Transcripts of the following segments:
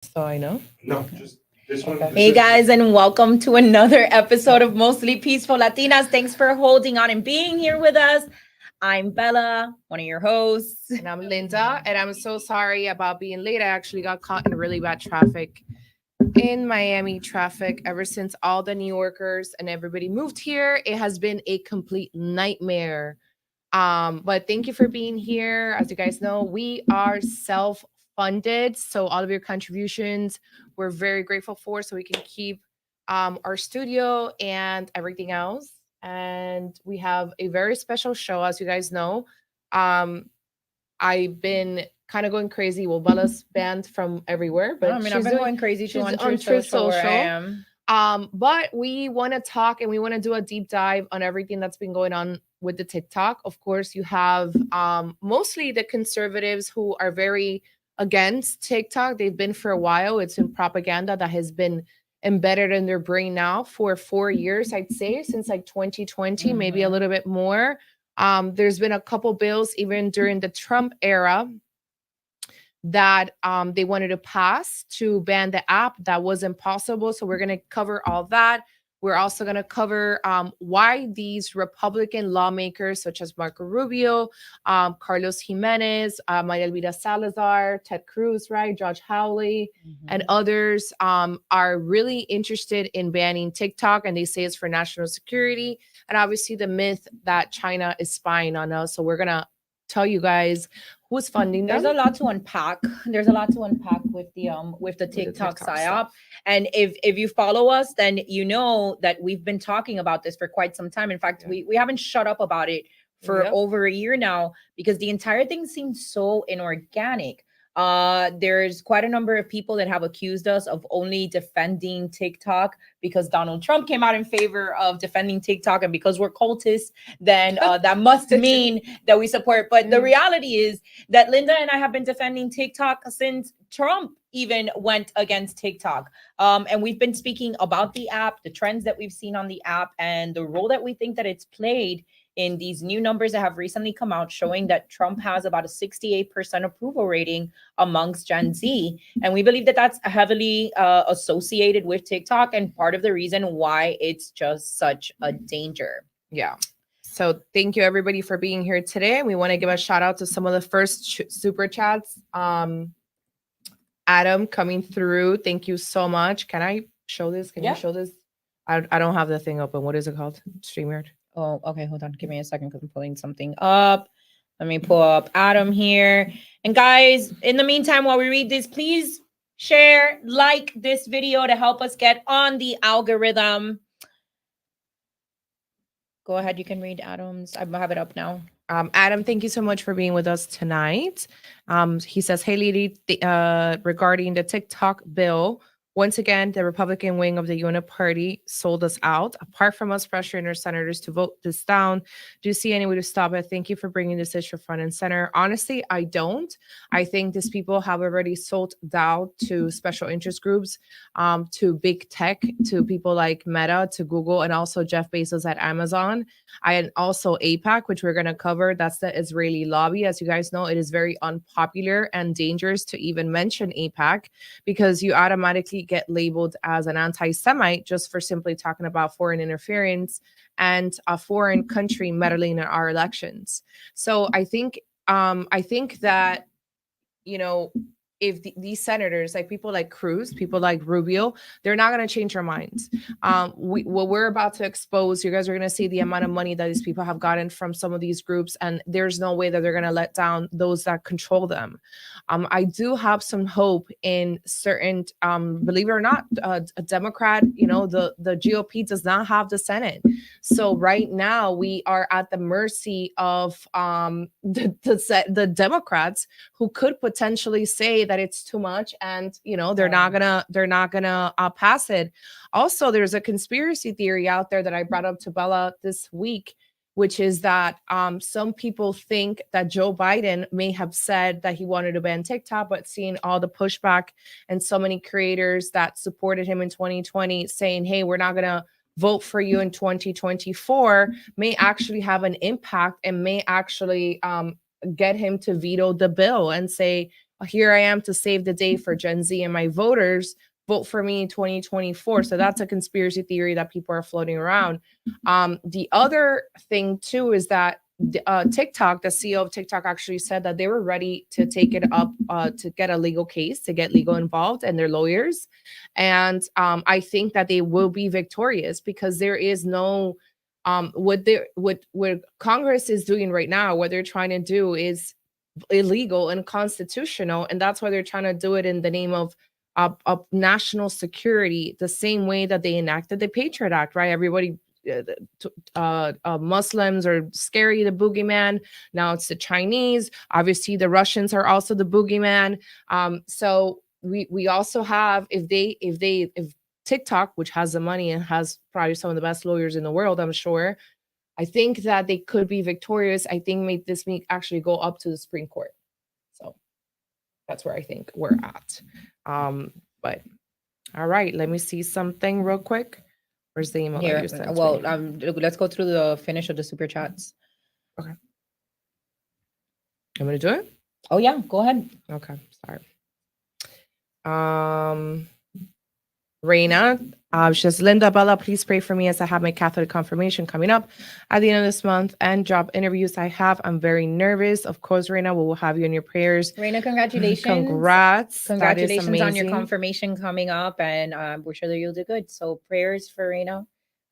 So I know. No, just this one. Okay. This Hey is guys, and welcome to another episode of Mostly Peaceful Latinas. Thanks for holding on and being here with us. I'm Bella, one of your hosts. And I'm Linda, and I'm so sorry about being late. I actually got caught in really bad traffic in Miami traffic ever since all the New Yorkers and everybody moved here. It has been a complete nightmare. But thank you for being here. As you guys know, we are self-funded, so all of your contributions we're very grateful for, so we can keep our studio and everything else. And we have a very special show, as you guys know. Um, I've been kind of going crazy. Well, Bella's banned from everywhere, but I've she's been doing going crazy too she's on on Truth Truth Social where I Social. am. But we want to talk and we want to do a deep dive on everything that's been going on with the TikTok. Of course, you have mostly the conservatives who are very against TikTok. They've been for a while. It's been propaganda that has been embedded in their brain now for 4 years, I'd say, since like 2020, maybe a little bit more. There's been a couple bills even during the Trump era that they wanted to pass to ban the app. That was impossible. So we're going to cover all that. We're also going to cover why these Republican lawmakers, such as Marco Rubio, Carlos Jimenez, Maria Elvira Salazar, Ted Cruz, right, Josh Hawley, and others are really interested in banning TikTok. And they say it's for national security. And obviously the myth that China is spying on us. So we're going to tell you guys who's funding them. There's a lot to unpack. There's a lot to unpack with the TikTok TikTok psyop. stuff. And if you follow us, then you know that we've been talking about this for quite some time. In fact, we haven't shut up about it for over a year now because the entire thing seems so inorganic. There's quite a number of people that have accused us of only defending TikTok because Donald Trump came out in favor of defending TikTok, and because we're cultists, then that must mean that we support. But the reality is that Linda and I have been defending TikTok since Trump even went against TikTok. And we've been speaking about the app, the trends that we've seen on the app, and the role that we think that it's played in these new numbers that have recently come out showing that Trump has about a 68% approval rating amongst Gen Z. And we believe that that's heavily associated with TikTok and part of the reason why it's just such a danger. Yeah. So thank you everybody for being here today. We want to give a shout out to some of the first super chats. Adam coming through. Thank you so much. Can I show this? Can you show this? I don't have the thing open. What is it called? StreamYard. Oh, okay. Hold on. Give me a second because I'm pulling something up. Let me pull up Adam here. And guys, in the meantime, while we read this, please share, like this video to help us get on the algorithm. Go ahead. You can read Adam's. I have it up now. Adam, thank you so much for being with us tonight. He says, hey, lady, regarding the TikTok bill, once again, the Republican wing of the UNIT party sold us out. Apart from us pressuring our senators to vote this down, do you see any way to stop it? Thank you for bringing this issue front and center. Honestly, I don't. I think these people have already sold out to special interest groups, to big tech, to people like Meta, to Google, and also Jeff Bezos at Amazon. And also AIPAC, which we're going to cover. That's the Israeli lobby. As you guys know, it is very unpopular and dangerous to even mention AIPAC because you automatically get labeled as an anti-Semite just for simply talking about foreign interference and a foreign country meddling in our elections. So I think that, you know, if these senators, like people like Cruz, people like Rubio, they're not going to change their minds. What we're about to expose, you guys are going to see the amount of money that these people have gotten from some of these groups, and there's no way that they're going to let down those that control them. I do have some hope in certain, believe it or not, a Democrat, you know, the GOP does not have the Senate. So right now we are at the mercy of the Democrats, who could potentially say that it's too much, and you know they're not gonna pass it. Also, there's a conspiracy theory out there that I brought up to Bella this week, which is that some people think that Joe Biden may have said that he wanted to ban TikTok, but seeing all the pushback and so many creators that supported him in 2020 saying, hey, we're not gonna vote for you in 2024, may actually have an impact and may actually get him to veto the bill and say, here I am to save the day for Gen Z and my voters. Vote for me in 2024. So that's a conspiracy theory that people are floating around. The other thing too is that TikTok, the CEO of TikTok, actually said that they were ready to take it up to get a legal case, to get legal involved, and their lawyers. And I think that they will be victorious because there is no what Congress is doing right now. What they're trying to do is illegal and constitutional, and that's why they're trying to do it in the name of national security, the same way that they enacted the Patriot Act, right? Everybody, Muslims are scary, the boogeyman. Now it's the Chinese. Obviously, the Russians are also the boogeyman. So we also have, if TikTok, which has the money and has probably some of the best lawyers in the world, I'm sure, I think that they could be victorious. I think this may actually go up to the Supreme Court. So that's where I think we're at. But all right, let me see something real quick. Where's the email? Here, well, let's go through the finish of the super chats. Okay. I'm gonna do it. Oh yeah, go ahead. Okay, sorry. Reina, she says, Linda, Bella, please pray for me as I have my Catholic confirmation coming up at the end of this month and job interviews I have. I'm very nervous. Of course, Reina, we will have you in your prayers. Reina, congratulations. Congrats. Congratulations on your confirmation coming up, and we're sure that you'll do good. So prayers for Reina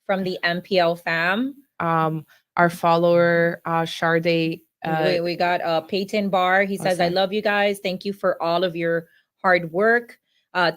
from the MPL fam. Our follower, Sharday. We got Peyton Barr. He says, I love you guys. Thank you for all of your hard work.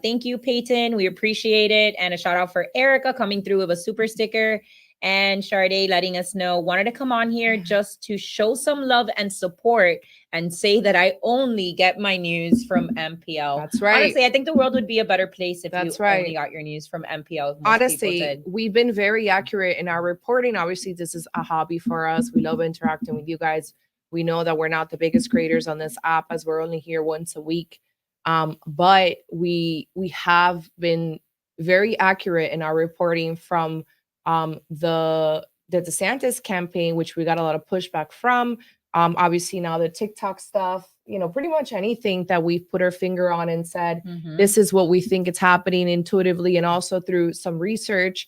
Thank you, Peyton. We appreciate it. And a shout out for Erica coming through with a super sticker, and Sharday letting us know, wanted to come on here just to show some love and support and say that I only get my news from MPL. That's right. Honestly, I think the world would be a better place if you only got your news from MPL. Honestly, we've been very accurate in our reporting. Obviously, this is a hobby for us. We love interacting with you guys. We know that we're not the biggest creators on this app, as we're only here once a week. But we have been very accurate in our reporting from the DeSantis campaign, which we got a lot of pushback from. Obviously now the TikTok stuff, pretty much anything that we've put our finger on and said, this is what we think it's happening intuitively, and also through some research,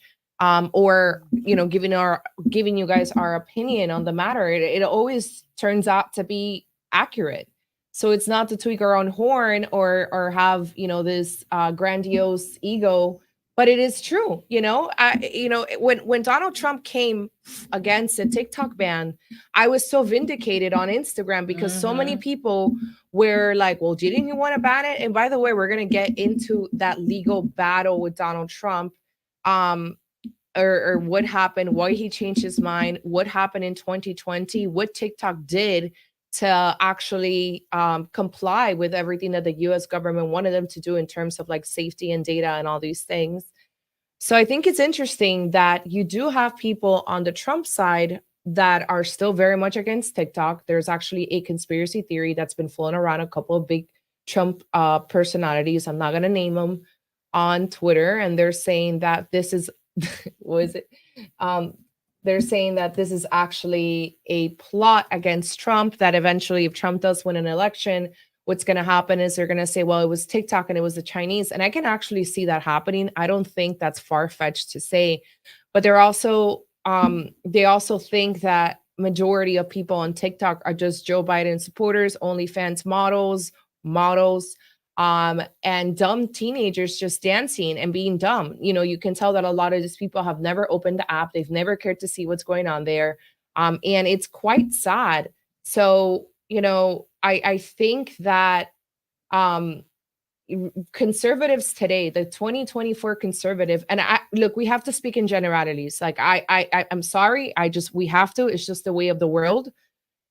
or giving you guys our opinion on the matter. It always turns out to be accurate. So it's not to tweak our own horn or have, this grandiose ego, but it is true. When Donald Trump came against the TikTok ban, I was so vindicated on Instagram because so many people were like, well, didn't you want to ban it? And by the way, we're going to get into that legal battle with Donald Trump, or what happened, why he changed his mind, what happened in 2020, what TikTok did to actually comply with everything that the US government wanted them to do in terms of like safety and data and all these things. So I think it's interesting that you do have people on the Trump side that are still very much against TikTok. There's actually a conspiracy theory that's been flown around, a couple of big Trump personalities, I'm not going to name them, on Twitter, and they're saying that this is, they're saying that this is actually a plot against Trump, that eventually if Trump does win an election, what's going to happen is they're going to say, well, it was TikTok and it was the Chinese. And I can actually see that happening. I don't think that's far-fetched to say, but they're also, they also think that majority of people on TikTok are just Joe Biden supporters, OnlyFans models, and dumb teenagers just dancing and being dumb. You can tell that a lot of these people have never opened the app. They've never cared to see what's going on there. And it's quite sad. So, I think that conservatives today, the 2024 conservative, and look, we have to speak in generalities. Like, I'm sorry. We have to, it's just the way of the world.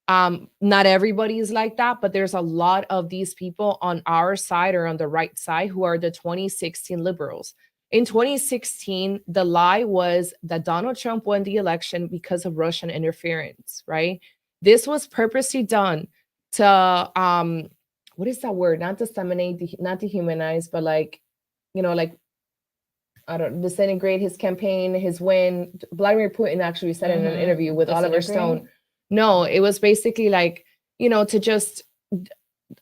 Not everybody is like that, but there's a lot of these people on our side or on the right side who are the 2016 liberals. In 2016, the lie was that Donald Trump won the election because of Russian interference, right? This was purposely done to, what is that word? Not disseminate, not dehumanize, but disintegrate his campaign, his win. Vladimir Putin actually said in an interview with Oliver Stone. No, it was basically to just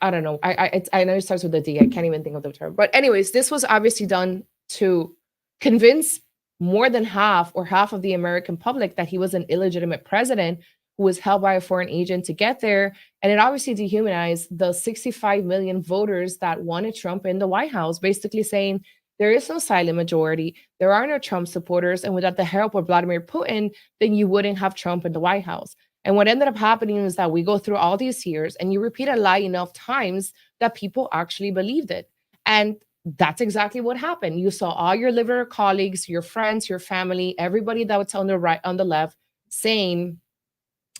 I don't know. I know it starts with a D. I can't even think of the term. But anyways, this was obviously done to convince more than half of the American public that he was an illegitimate president who was held by a foreign agent to get there. And it obviously dehumanized the 65 million voters that wanted Trump in the White House, basically saying there is no silent majority. There are no Trump supporters. And without the help of Vladimir Putin, then you wouldn't have Trump in the White House. And what ended up happening is that we go through all these years and you repeat a lie enough times that people actually believed it. And that's exactly what happened. You saw all your liberal colleagues, your friends, your family, everybody that was on the right, on the left, saying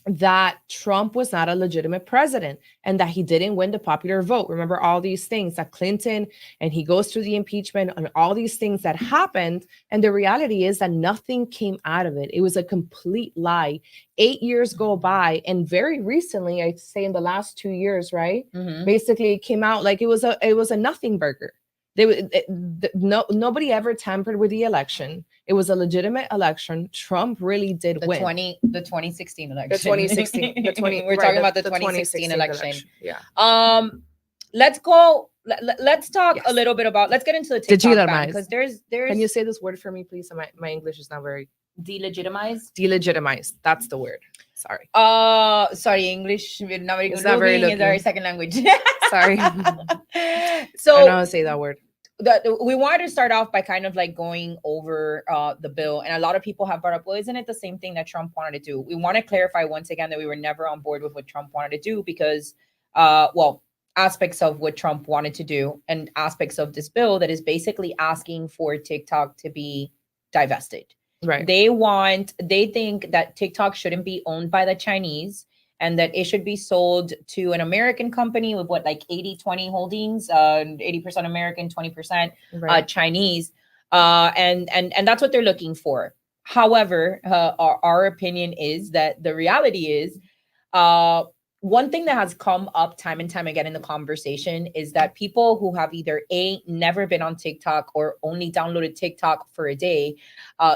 that Trump was not a legitimate president and that he didn't win the popular vote. Remember all these things that Clinton, and he goes through the impeachment and all these things that happened. And the reality is that nothing came out of it. It was a complete lie. 8 years go by. And very recently, I'd say in the last 2 years, right? Basically it came out like it was a nothing burger. Nobody ever tampered with the election. It was a legitimate election. Trump really did win. The 2016 election. The 2016. We're talking about the 2016 election. Yeah. Let's go. Let's talk a little bit about. Let's get into the TikTok ban because there's. Can you say this word for me, please? My English is not very. Delegitimize. Delegitimize. That's the word. Sorry. Sorry, English. Not very good. It's not very is our second language. Sorry. So I don't know how to say that word. We wanted to start off by kind of like going over the bill, and a lot of people have brought up, well, isn't it the same thing that Trump wanted to do? We want to clarify once again that we were never on board with what Trump wanted to do because, aspects of what Trump wanted to do and aspects of this bill that is basically asking for TikTok to be divested. Right. They think that TikTok shouldn't be owned by the Chinese and that it should be sold to an American company with what, like 80-20 holdings, 80% American, 20% Chinese. And that's what they're looking for. However, our opinion is that the reality is, one thing that has come up time and time again in the conversation is that people who have either never been on TikTok or only downloaded TikTok for a day,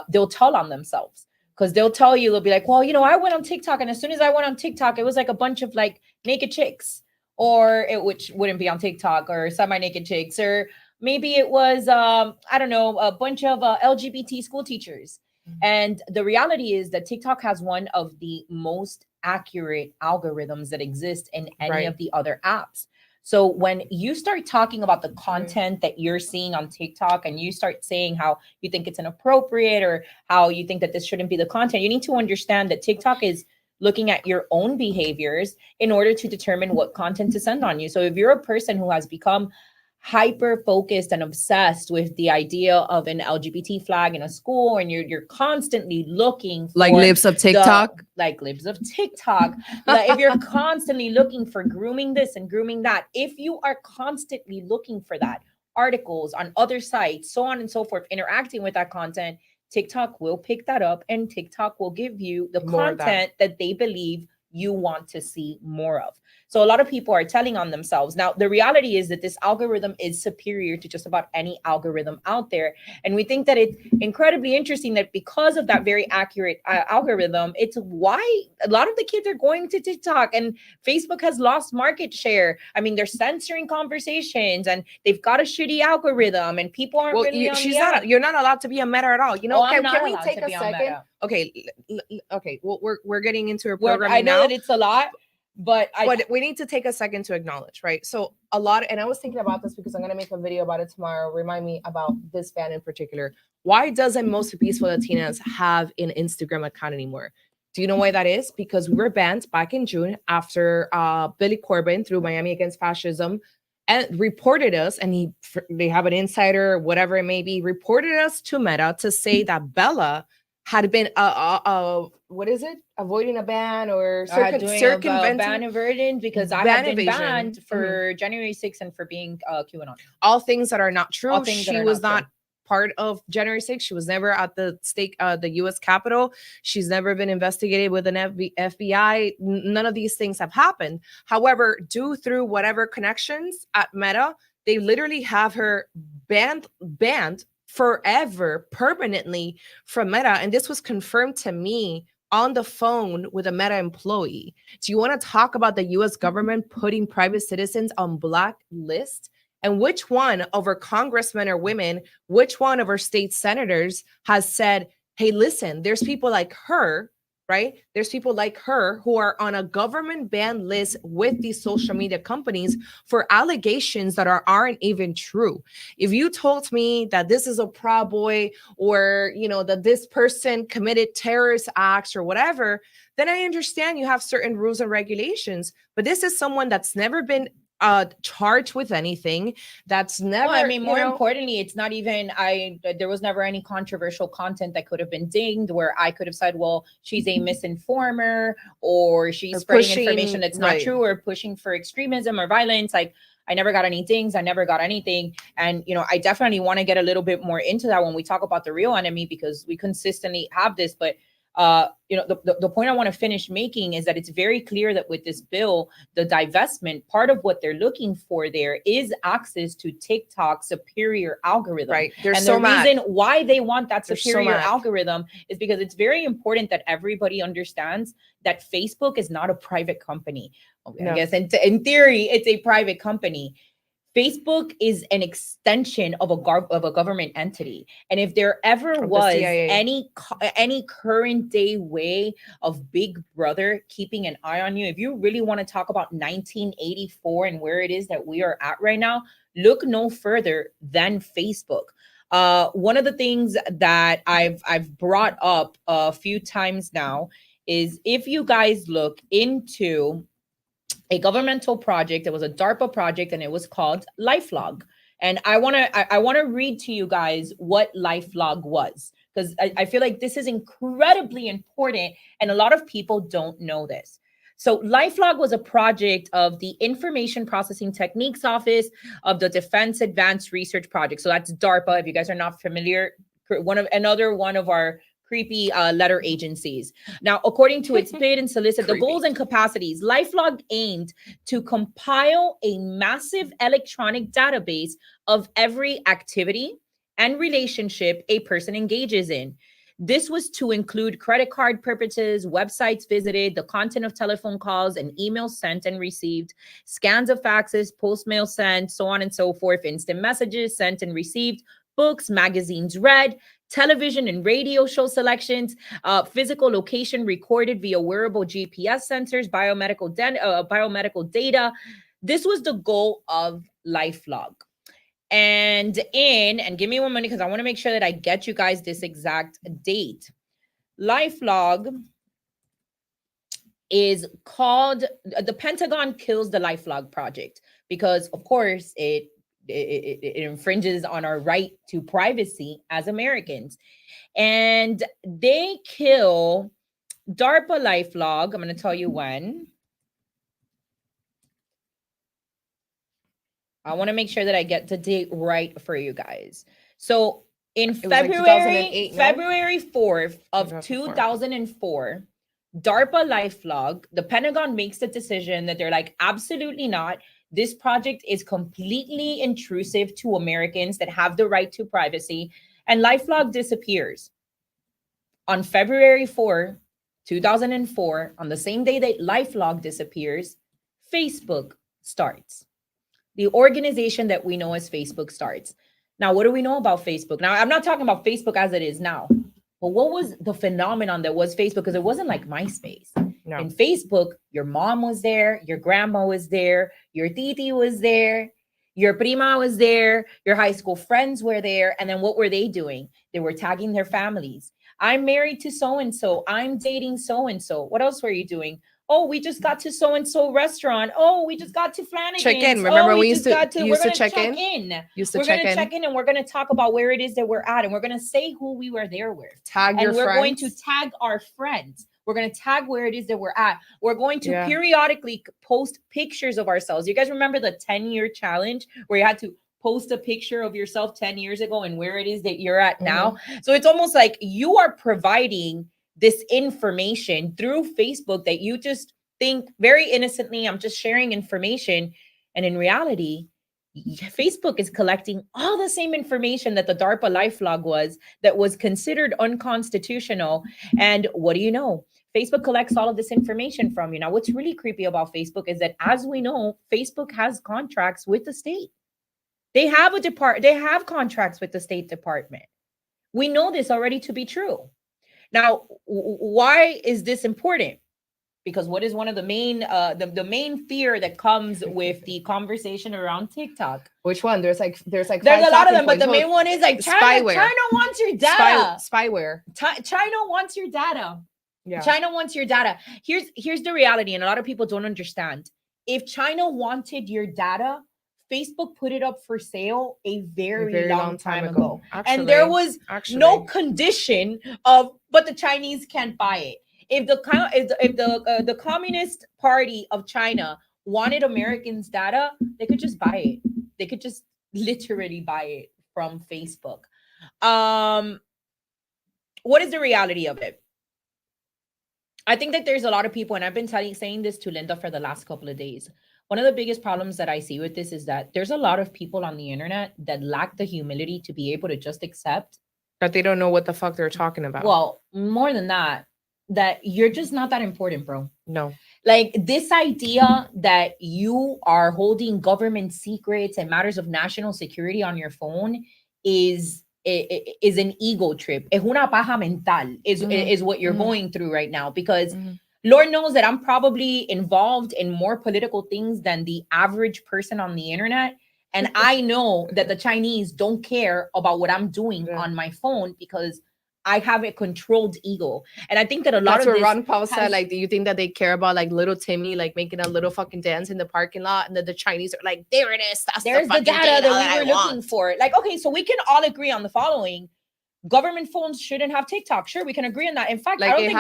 they'll tell on themselves. Because they'll tell you, they'll be like, well, I went on TikTok, and as soon as I went on TikTok, it was like a bunch of like naked chicks, which wouldn't be on TikTok, or semi-naked chicks, or maybe it was, I don't know, a bunch of LGBT school teachers. And the reality is that TikTok has one of the most accurate algorithms that exist in any of the other apps. So when you start talking about the content that you're seeing on TikTok and you start saying how you think it's inappropriate or how you think that this shouldn't be the content, you need to understand that TikTok is looking at your own behaviors in order to determine what content to send on you. So if you're a person who has become hyper focused and obsessed with the idea of an LGBT flag in a school, and you're constantly looking for like libs of TikTok, like if you're constantly looking for grooming this and grooming that, if you are constantly looking for that, articles on other sites, so on and so forth, interacting with that content, TikTok will pick that up and TikTok will give you the content that they believe you want to see more of. So a lot of people are telling on themselves. Now, the reality is that this algorithm is superior to just about any algorithm out there. And we think that it's incredibly interesting that because of that very accurate algorithm, it's why a lot of the kids are going to TikTok, and Facebook has lost market share. I mean, they're censoring conversations and they've got a shitty algorithm and people aren't really on you're not allowed to be on Meta at all. Can we take a second? Okay. Well, we're getting into a program now. I know that it's a lot. But we need to take a second to acknowledge, right? So a lot, and I was thinking about this because I'm going to make a video about it tomorrow. Remind me about this ban in particular. Why doesn't Most Peaceful Latinas have an Instagram account anymore? Do you know why that is? Because we were banned back in June after Billy Corbin, through Miami Against Fascism, and reported us, and they have an insider, whatever it may be, reported us to Meta to say that Bella had been what is it? Avoiding a ban or circumventing ban averted, because I have been banned for January 6th and for being QAnon. All things that are not true. She was not part of January 6th. She was never at the U.S. Capitol. She's never been investigated with an FBI. None of these things have happened. However, due through whatever connections at Meta, they literally have her banned forever, permanently from Meta. And this was confirmed to me on the phone with a Meta employee? Do you want to talk about the US government putting private citizens on blacklist? And which one of our congressmen or women, which one of our state senators has said, hey, listen, there's people like her, right? There's people like her who are on a government banned list with these social media companies for allegations that aren't even true. If you told me that this is a Proud Boy, or that this person committed terrorist acts or whatever, then I understand you have certain rules and regulations. But this is someone that's never been charged with anything, that's never, well, I mean, more importantly, it's not even, there was never any controversial content that could have been dinged where I could have said, well, she's a misinformer, or she's spreading information that's not true, or pushing for extremism or violence. Like, I never got any dings, I never got anything. And I definitely want to get a little bit more into that when we talk about the real enemy, because we consistently have this. But the point I want to finish making is that it's very clear that with this bill, the divestment, part of what they're looking for there is access to TikTok's superior algorithm. Right. And the reason why they want that superior algorithm is because it's very important that everybody understands that Facebook is not a private company. Okay, no. I guess in theory, it's a private company. Facebook is an extension of a government entity. And if there ever was any current day way of Big Brother keeping an eye on you, if you really want to talk about 1984 and where it is that we are at right now, look no further than Facebook. One of the things that I've brought up a few times now is, if you guys look into a governmental project, it was a DARPA project, and it was called LifeLog. And I want to read to you guys what LifeLog was, because I feel like this is incredibly important and a lot of people don't know this. So LifeLog was a project of the Information Processing Techniques Office of the Defense Advanced Research Project. So that's DARPA, if you guys are not familiar, another one of our creepy letter agencies. Now, according to its bid and solicit the goals and capacities, LifeLog aimed to compile a massive electronic database of every activity and relationship a person engages in. This was to include credit card purchases, websites visited, the content of telephone calls and emails sent and received, scans of faxes, postmail sent, so on and so forth, instant messages sent and received, books, magazines read, television and radio show selections, physical location recorded via wearable GPS sensors, biomedical data. This was the goal of LifeLog. And give me 1 minute because I want to make sure that I get you guys this exact date. LifeLog is called, the Pentagon kills the LifeLog project because, of course, it infringes on our right to privacy as Americans. And they kill DARPA LifeLog. I'm going to tell you when. I want to make sure that I get the date right for you guys. So in February 4th of 2004, DARPA LifeLog, the Pentagon makes the decision that they're like, absolutely not. This project is completely intrusive to Americans that have the right to privacy, and LifeLog disappears. On February 4, 2004, on the same day that LifeLog disappears, Facebook starts. The organization that we know as Facebook starts. Now, what do we know about Facebook? Now, I'm not talking about Facebook as it is now, but what was the phenomenon that was Facebook? Because it wasn't like MySpace. No. In Facebook, your mom was there, your grandma was there, your titi was there, your prima was there, your high school friends were there. And then what were they doing? They were tagging their families. I'm married to so-and-so. I'm dating so-and-so. What else were you doing? Oh, we just got to so-and-so restaurant. Oh, we just got to Flanagan's. Check in. Remember we used to check in? We're going to check in and we're going to talk about where it is that we're at. And we're going to say who we were there with. Tag your friends. And we're going to tag our friends. We're going to tag where it is that we're at. We're going to periodically post pictures of ourselves. You guys remember the 10-year challenge where you had to post a picture of yourself 10 years ago and where it is that you're at now? So it's almost like you are providing this information through Facebook that you just think very innocently, I'm just sharing information. And in reality, Facebook is collecting all the same information that the DARPA LifeLog was, that was considered unconstitutional. And what do you know? Facebook collects all of this information from you. Now, what's really creepy about Facebook is that, as we know, Facebook has contracts with the state. They have contracts with the State Department. We know this already to be true. Now, why is this important? Because what is one of the main the main fear that comes with the conversation around TikTok? Which one? There's a lot of them, but the main one is like China wants your data. Spyware. China wants your data. Yeah. China wants your data. Here's the reality, and a lot of people don't understand. If China wanted your data, Facebook put it up for sale a very long time ago. Actually, and there was no condition of, but the Chinese can't buy it. If the Communist Party of China wanted Americans' data, they could just buy it. They could just literally buy it from Facebook. What is the reality of it? I think that there's a lot of people, and I've been saying this to Linda for the last couple of days. One of the biggest problems that I see with this is that there's a lot of people on the internet that lack the humility to be able to just accept that they don't know what the fuck they're talking about. Well, more than that you're just not that important, bro. No. Like, this idea that you are holding government secrets and matters of national security on your phone is an ego trip. Es una paja mental is what you're going through right now, because Lord knows that I'm probably involved in more political things than the average person on the internet. And I know that the Chinese don't care about what I'm doing on my phone because I have a controlled ego. And I think that a lot of this Ron Paul said, like, do you think that they care about like little Timmy, like making a little fucking dance in the parking lot? And then the Chinese are like, there it is. There's the data that we were looking for. Like, okay, so we can all agree on the following. Government phones shouldn't have TikTok. Sure, we can agree on that. In fact, like, I don't think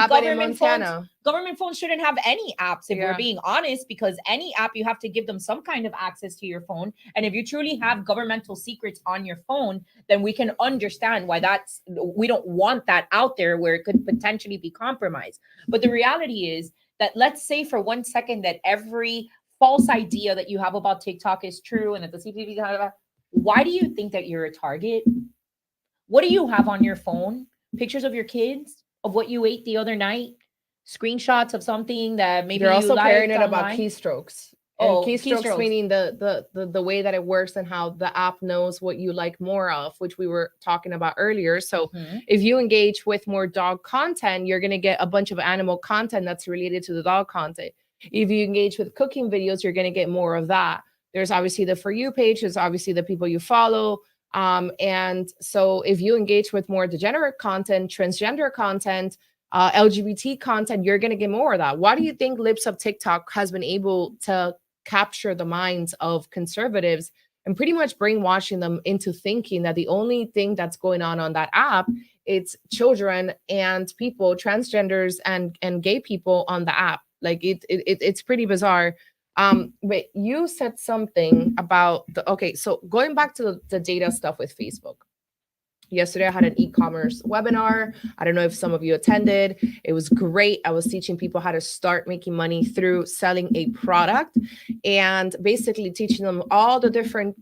government phones shouldn't have any apps, if we're being honest, because any app, you have to give them some kind of access to your phone. And if you truly have governmental secrets on your phone, then we can understand why we don't want that out there where it could potentially be compromised. But the reality is that, let's say for 1 second that every false idea that you have about TikTok is true and that the CCTV, why do you think that you're a target? What do you have on your phone? Pictures of your kids, of what you ate the other night, screenshots of something that maybe you're also paranoid online. About keystrokes. Keystrokes meaning the way that it works and how the app knows what you like more of, which we were talking about earlier. So if you engage with more dog content, you're going to get a bunch of animal content that's related to the dog content. If you engage with cooking videos, you're going to get more of that. There's obviously the For You page. There's obviously the people you follow. And so if you engage with more degenerate content, transgender content, LGBT content, you're going to get more of that. Why do you think Lips of TikTok has been able to capture the minds of conservatives and pretty much brainwashing them into thinking that the only thing that's going on that app, it's children and people, transgenders and gay people on the app? Like it's pretty bizarre. But you said something about so going back to the data stuff with Facebook. Yesterday, I had an e-commerce webinar. I don't know if some of you attended. It was great. I was teaching people how to start making money through selling a product and basically teaching them all the different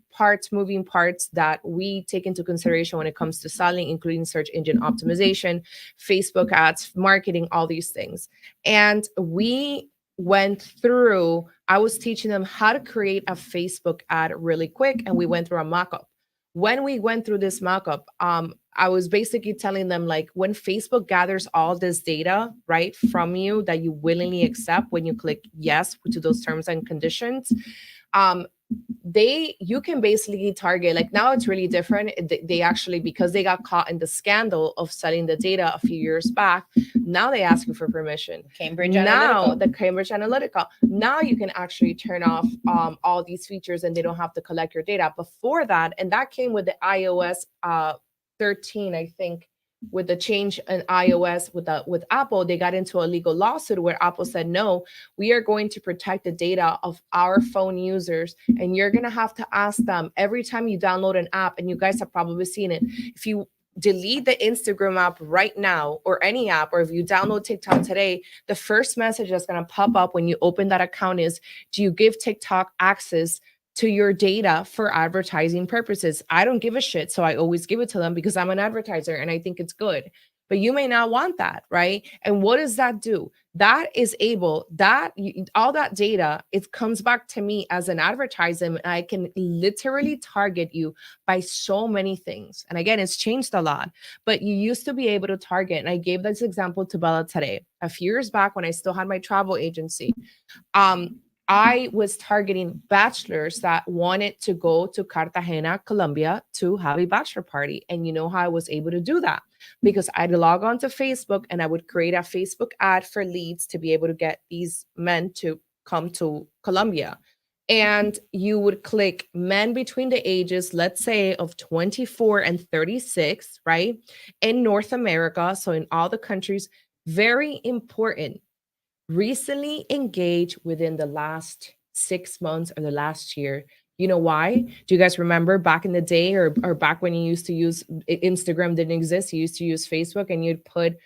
moving parts that we take into consideration when it comes to selling, including search engine optimization, Facebook ads, marketing, all these things. And we went through, I was teaching them how to create a Facebook ad really quick. And we went through a mock-up. When we went through this mock-up, I was basically telling them, like, when Facebook gathers all this data, right, from you that you willingly accept when you click yes to those terms and conditions, you can basically target, like, now it's really different. They actually, because they got caught in the scandal of selling the data a few years back, now they ask you for permission. Cambridge Analytica. Now you can actually turn off all these features and they don't have to collect your data. Before that, and that came with the iOS 13, I think, with the change in iOS with Apple, they got into a legal lawsuit where Apple said, no, we are going to protect the data of our phone users. And you're going to have to ask them every time you download an app, and you guys have probably seen it. If you delete the Instagram app right now, or any app, or if you download TikTok today, the first message that's going to pop up when you open that account is, do you give TikTok access to your data for advertising purposes? I don't give a shit. So I always give it to them because I'm an advertiser and I think it's good. but you may not want that, right? And what does that do? That is able, all that data, it comes back to me as an advertisement. I can literally target you by so many things. And again, it's changed a lot, but you used to be able to target. And I gave this example to Bella today. A few years back when I still had my travel agency, I was targeting bachelors that wanted to go to Cartagena, Colombia to have a bachelor party. And you know how I was able to do that? Because I'd log on to Facebook and I would create a Facebook ad for leads to be able to get these men to come to Colombia. And you would click men between the ages, let's say, of 24 and 36, right? In North America, so in all the countries, very important. Recently engaged within the last 6 months or the last year. You know why? Do you guys remember back in the day, or back when you used to use Instagram didn't exist? You used to use Facebook, and you'd put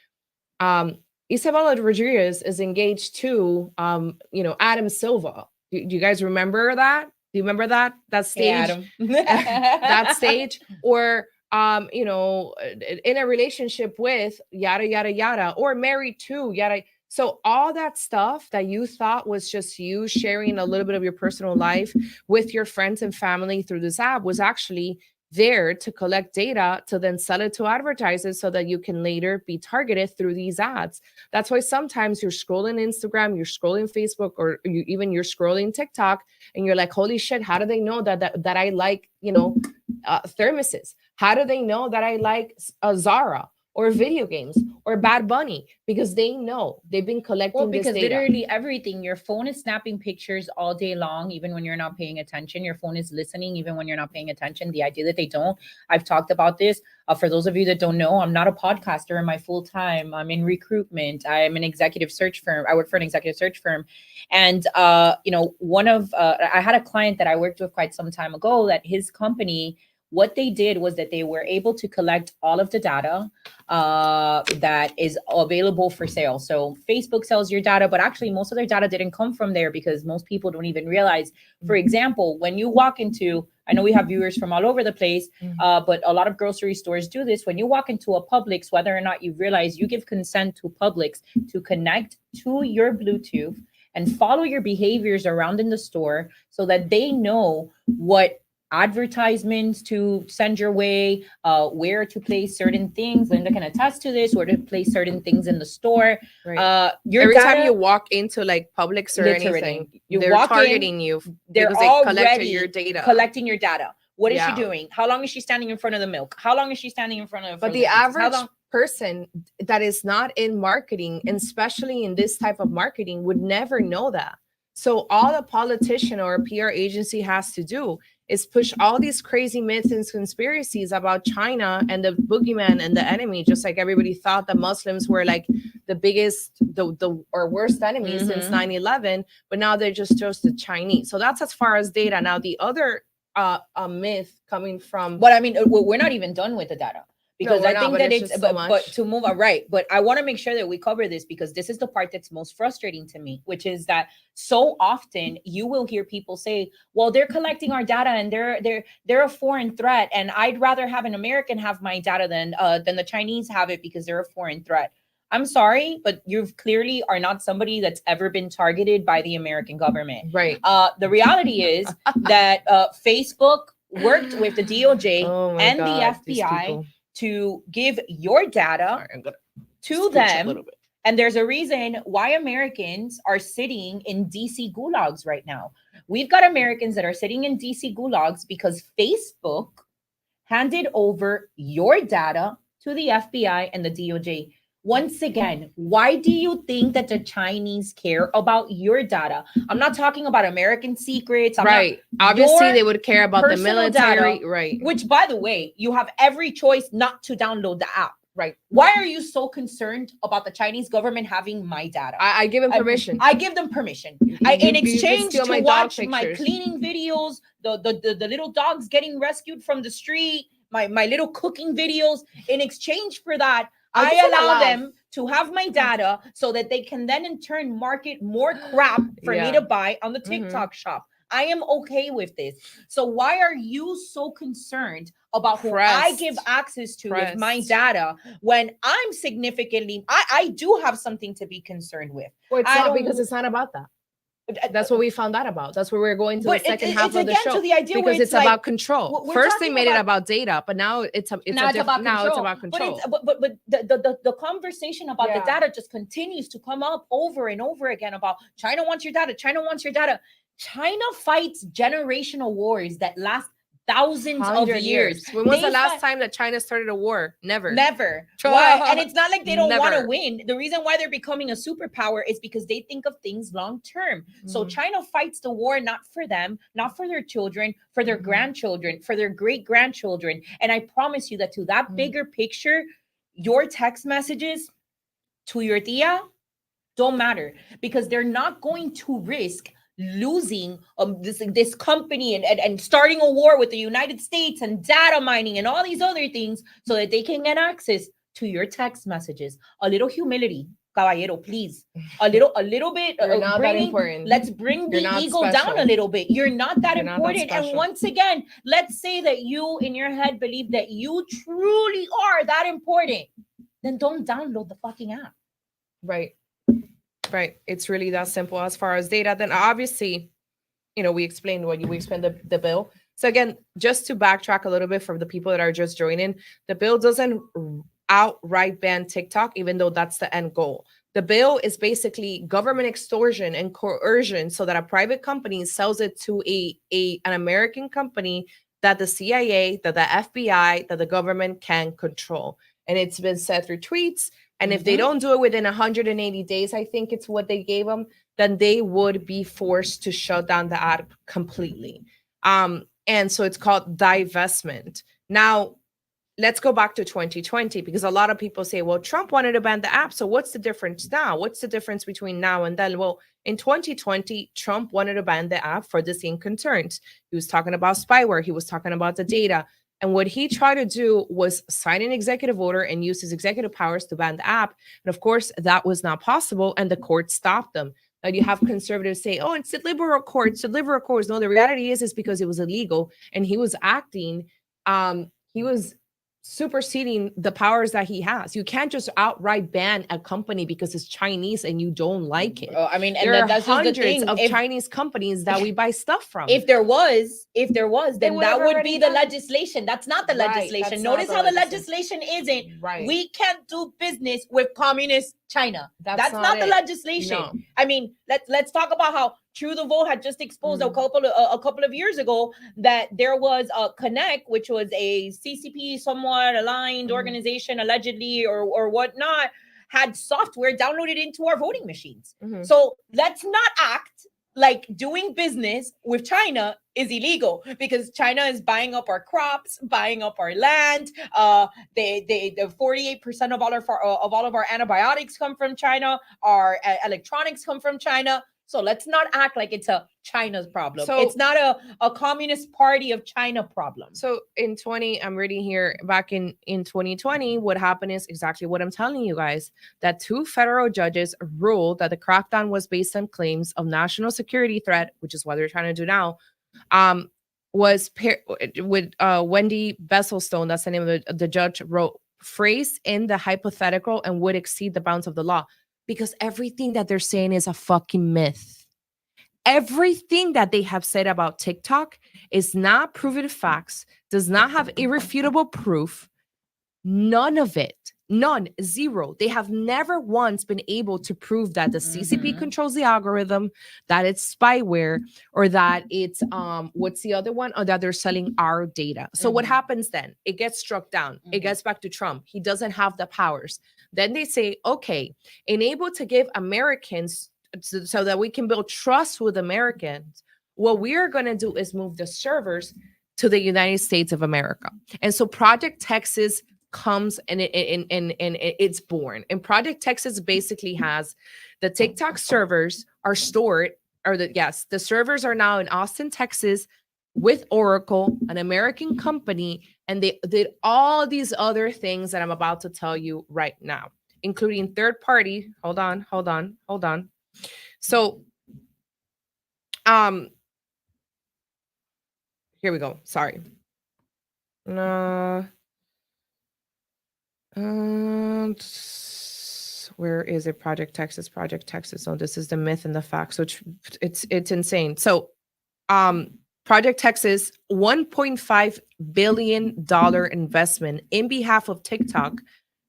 Isabella Rodriguez is engaged to Adam Silva. Do you guys remember that? Do you remember that stage? Hey, Adam. That stage, or in a relationship with yada yada yada, or married to yada. So all that stuff that you thought was just you sharing a little bit of your personal life with your friends and family through this app was actually there to collect data to then sell it to advertisers so that you can later be targeted through these ads. That's why sometimes you're scrolling Instagram, you're scrolling Facebook, or you're scrolling TikTok, and you're like, holy shit, how do they know that I like, thermoses? How do they know that I like Zara or video games or Bad Bunny? Because they know they've been collecting this data. Literally everything, your phone is snapping pictures all day long, even when you're not paying attention. Your phone is listening, even when you're not paying attention. The idea that they don't, I've talked about this. For those of you that don't know, I'm not a podcaster in my full time. I'm in recruitment. I'm an executive search firm. I work for an executive search firm. And, I had a client that I worked with quite some time ago that his company, what they did was that they were able to collect all of the data that is available for sale. So Facebook sells your data, but actually most of their data didn't come from there, because most people don't even realize. For example, when you walk into, I know we have viewers from all over the place, but a lot of grocery stores do this. When you walk into a Publix, whether or not you realize, you give consent to Publix to connect to your Bluetooth and follow your behaviors around in the store, so that they know what advertisements to send your way, where to place certain things. Linda can attest to this, where to place certain things in the store. Right. Every time you walk into like Publix or anything, they're targeting you. They're because they collected your data. Collecting your data. What is she doing? How long is she standing in front of the milk? How long is she standing in front of? But the average person that is not in marketing, and especially in this type of marketing, would never know that. So all a politician or a PR agency has to do is push all these crazy myths and conspiracies about China and the boogeyman and the enemy, just like everybody thought the Muslims were like the biggest, or worst enemy since 9/11, but now they're just the Chinese. So that's as far as data. Now the other myth coming from, but I mean, we're not even done with the data. Because I think that it's but to move on, right. But I want to make sure that we cover this, because this is the part that's most frustrating to me, which is that so often you will hear people say, well, they're collecting our data and they're a foreign threat. And I'd rather have an American have my data than the Chinese have it, because they're a foreign threat. I'm sorry, but you clearly are not somebody that's ever been targeted by the American government. Right. The reality is that Facebook worked with the DOJ and the FBI to give your data to them. And there's a reason why Americans are sitting in DC gulags right now. We've got Americans that are sitting in DC gulags because Facebook handed over your data to the FBI and the DOJ. Once again, why do you think that the Chinese care about your data? I'm not talking about American secrets. Obviously, they would care about the military. Data, right. Which, by the way, you have every choice not to download the app. Right. Why are you so concerned about the Chinese government having my data? I give them permission. I give them permission. In exchange to watch my cleaning videos, the little dogs getting rescued from the street, my little cooking videos. In exchange for that, I allow them to have my data so that they can then in turn market more crap for me to buy on the TikTok shop. I am okay with this. So why are you so concerned about who I Pressed. give access to with my Pressed. data when I'm significantly, I do have something to be concerned with. Well, it's I not don't- because it's not about that. That's what we found out about. That's where we're going to the But second it's half of the again show. to the idea where Because it's like, about control. we're First, they talking made it about data, but now it's now it's about now control. it's about control. But the conversation about the data just continues to come up over and over again about China wants your data. China wants your data. China fights generational wars that last thousands of 100 years. When was They the last time that China started a war? Never. Never. Why? And it's not like they don't want to Never. win. The reason why they're becoming a superpower is because they think of things long term. So Mhm. China fights the war not for them, not for their children, for their Mhm. grandchildren, for their great grandchildren. And I promise you that to that Mhm. bigger picture, your text messages to your tia don't matter, because they're not going to risk losing this company and starting a war with the United States and data mining and all these other things so that they can get access to your text messages. A little humility, caballero, please. A little bit. You're not that important. Let's bring You're the not ego down special. a little bit. You're not that You're not that important. And special. once again, let's say that you in your head believe that you truly are that important. Then don't download the fucking app. Right. Right. It's really that simple. As far as data, then obviously, we explained we explained the bill. So again, just to backtrack a little bit for the people that are just joining, the bill doesn't outright ban TikTok, even though that's the end goal. The bill is basically government extortion and coercion so that a private company sells it to an American company that the CIA, that the FBI, that the government can control. And it's been said through tweets. And if they don't do it within 180 days, I think it's what they gave them, then they would be forced to shut down the app completely. And so it's called divestment. Now, let's go back to 2020, because a lot of people say, well, Trump wanted to ban the app. So what's the difference now? What's the difference between now and then? Well, in 2020, Trump wanted to ban the app for the same concerns. He was talking about spyware. He was talking about the data. And what he tried to do was sign an executive order and use his executive powers to ban the app. And of course, that was not possible, and the court stopped them. Now you have conservatives say, oh, it's the liberal courts, the liberal courts. No, the reality is because it was illegal, and he was acting, he was superseding the powers that he has. You can't just outright ban a company because it's Chinese and you don't like it. I mean, and there are that's just the hundreds thing. of Chinese companies that we buy stuff from. If there was, then would that have would already be the done it. legislation. That's not the Right, legislation. that's Notice not how the the legislation isn't. Right. We can't do business with communist China. That's not the it. legislation. No. I mean, let's talk about how True the Vote had just exposed a Mhm. couple of years ago that there was a Connect, which was a CCP somewhat aligned Mhm. organization, allegedly or whatnot, had software downloaded into our voting machines. Mhm. So let's not act like doing business with China is illegal, because China is buying up our crops, buying up our land. The 48% of all of our antibiotics come from China. Our electronics come from China. So let's not act like it's a China's problem. So- it's not a Communist Party of China problem. So I'm reading here, back in 2020, what happened is exactly what I'm telling you guys, that 2 federal judges ruled that the crackdown was based on claims of national security threat, which is what they're trying to do now, with Wendy Besselstone, that's the name of the judge, wrote, phrase in the hypothetical and would exceed the bounds of the law, because everything that they're saying is a fucking myth. Everything that they have said about TikTok is not proven facts, does not have irrefutable proof. None of it. None. Zero. They have never once been able to prove that the CCP Mhm. controls the algorithm, that it's spyware, or that it's what's the other one? Or that they're selling our data. So what Mhm. happens then? It gets struck down. It Mhm. gets back to Trump. He doesn't have the powers. Then they say, okay, enable to give Americans so that we can build trust with Americans. What we are going to do is move the servers to the United States of America. And so Project Texas comes and it's born. And Project Texas basically has the TikTok servers are stored, or the servers are now in Austin, Texas, with Oracle, an American company, and they did all these other things that I'm about to tell you right now, including third party. Hold on. So, here we go. Sorry. Where is it? Project Texas. So this is the myth and the fact. So it's insane. So Project Texas, $1.5 billion investment in behalf of TikTok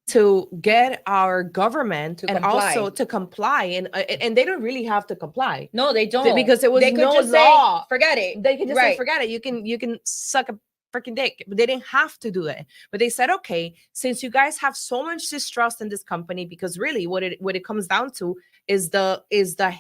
to get our government To and comply. also to comply, and they don't really have to comply. No, they don't, because there was they could no just law. say, forget it. They can just say Right. forget it. You can suck a freaking dick, but they didn't have to do it. But they said, okay, since you guys have so much distrust in this company, because really what it comes down to is the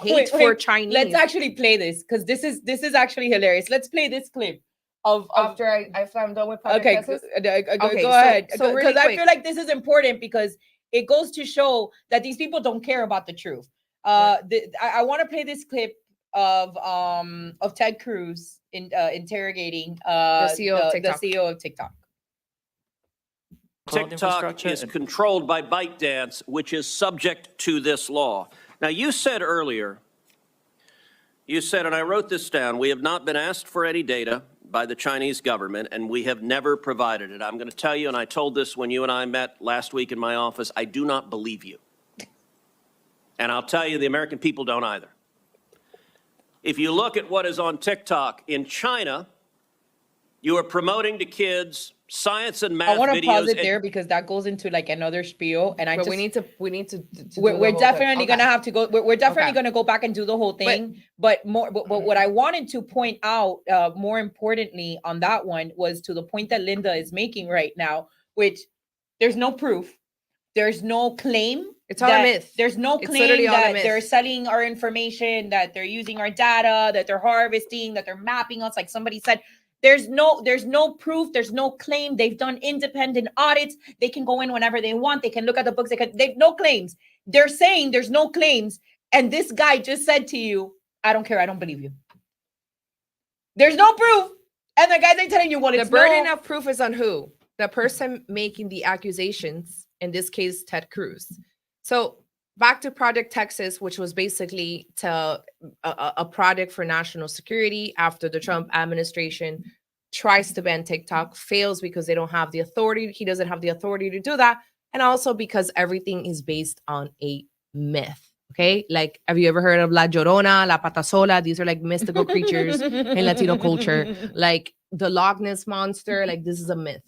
hate for Chinese. Let's actually play this, because this is actually hilarious. Let's play this clip of after I'm done with Project okay, Texas. Go ahead. So really because I quick. feel like this is important, because it goes to show that these people don't care about the truth. I want to play this clip of Ted Cruz interrogating the CEO of TikTok. TikTok is controlled by ByteDance, which is subject to this law. Now, you said earlier, and I wrote this down, we have not been asked for any data by the Chinese government, and we have never provided it. I'm going to tell you, and I told this when you and I met last week in my office, I do not believe you. And I'll tell you, the American people don't either. If you look at what is on TikTok in China, you are promoting to kids science and math videos. I want to pause it there, because that goes into like another spiel, and we need to we're definitely gonna have to go. We're definitely gonna go back and do the whole thing. But what I wanted to point out, more importantly on that one, was to the point that Linda is making right now, which there's no proof, there's no claim. It's all a myth. There's no claim that they're selling our information, that they're using our data, that they're harvesting, that they're mapping us, like somebody said. There's no proof. There's no claim. They've done independent audits. They can go in whenever they want. They can look at the books. They've no claims. They're saying there's no claims. And this guy just said to you, I don't care. I don't believe you. There's no proof. And the guys ain't telling you what it's the burden of proof is on who? The person making the accusations, in this case, Ted Cruz. So back to Project Texas, which was basically a project for national security after the Trump administration tries to ban TikTok, fails because they don't have the authority. He doesn't have the authority to do that. And also because everything is based on a myth. Okay. Like, have you ever heard of La Llorona, La Patasola? These are like mystical creatures in Latino culture. Like the Loch Ness Monster, like this is a myth.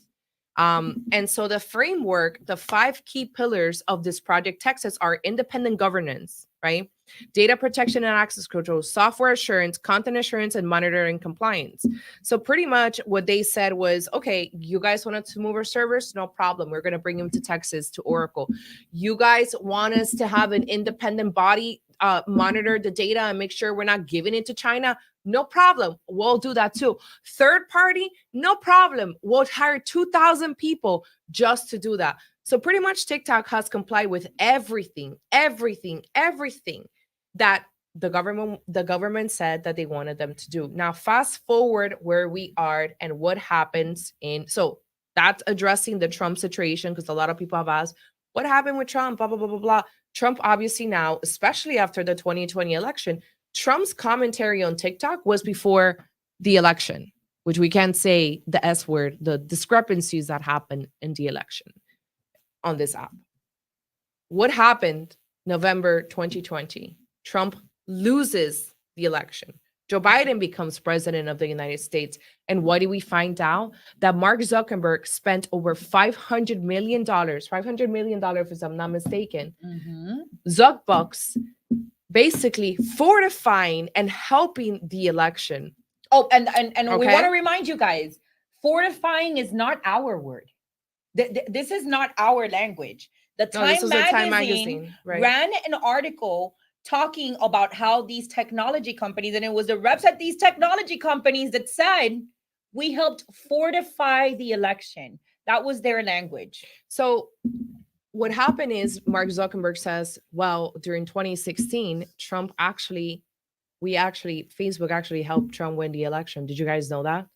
And so the framework, the 5 key pillars of this Project Texas are independent governance, right? Data protection and access control, software assurance, content assurance, and monitoring compliance. So pretty much what they said was, okay, you guys wanted to move our servers? No problem. We're going to bring them to Texas, to Oracle. You guys want us to have an independent body monitor the data and make sure we're not giving it to China? No problem. We'll do that too. Third party, no problem. We'll hire 2,000 people just to do that. So pretty much TikTok has complied with everything that the government said that they wanted them to do. Now, fast forward where we are and what happens so that's addressing the Trump situation, because a lot of people have asked, what happened with Trump? Blah, blah, blah, blah, blah. Trump obviously now, especially after the 2020 election, Trump's commentary on TikTok was before the election, which we can't say the S word, the discrepancies that happened in the election on this app. What happened November 2020? Trump loses the election. Joe Biden becomes president of the United States. And what do we find out? That Mark Zuckerberg spent over $500 million, if I'm not mistaken, Zuckbucks, basically fortifying and helping the election. Oh, and we want to remind you guys, fortifying is not our word. This is not our language. The Time magazine right? ran an article talking about how these technology companies, and it was the reps at these technology companies that said, we helped fortify the election. That was their language. So what happened is Mark Zuckerberg says, well, during 2016, Facebook actually helped Trump win the election. Did you guys know that?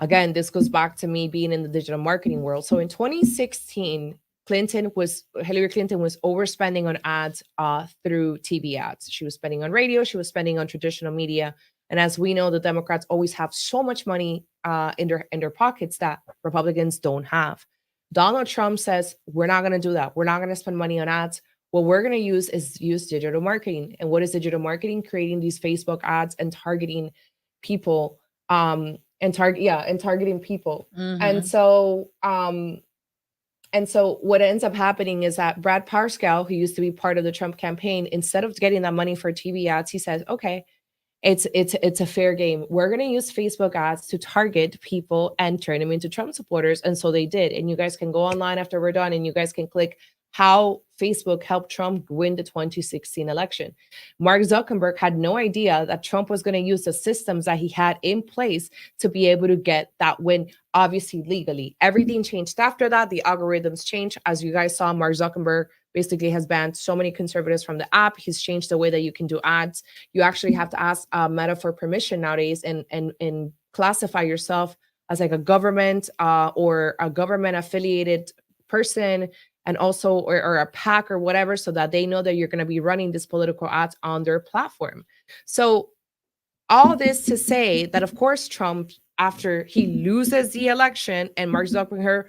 Again, this goes back to me being in the digital marketing world. So in 2016, Hillary Clinton was overspending on ads through TV ads. She was spending on radio, she was spending on traditional media, And as we know, the Democrats always have so much money in their pockets that Republicans don't have. Donald Trump says, we're not going to do that. We're not going to spend money on ads. What we're going to use digital marketing. And what is digital marketing? Creating these Facebook ads and targeting people, and targeting people. And so what ends up happening is that Brad Parscale, who used to be part of the Trump campaign, instead of getting that money for TV ads, he says, okay, it's a fair game. We're going to use Facebook ads to target people and turn them into Trump supporters. And so they did. And you guys can go online after we're done and you guys can click how Facebook helped Trump win the 2016 election. Mark Zuckerberg had no idea that Trump was going to use the systems that he had in place to be able to get that win, obviously legally. Everything changed after that. The algorithms changed. As you guys saw, Mark Zuckerberg basically has banned so many conservatives from the app. He's changed the way that you can do ads. You actually have to ask Meta for permission nowadays and classify yourself as like a government or a government affiliated person, and also or a PAC or whatever, so that they know that you're going to be running these political ads on their platform. So all this to say that, of course, Trump, after he loses the election and Mark Zuckerberg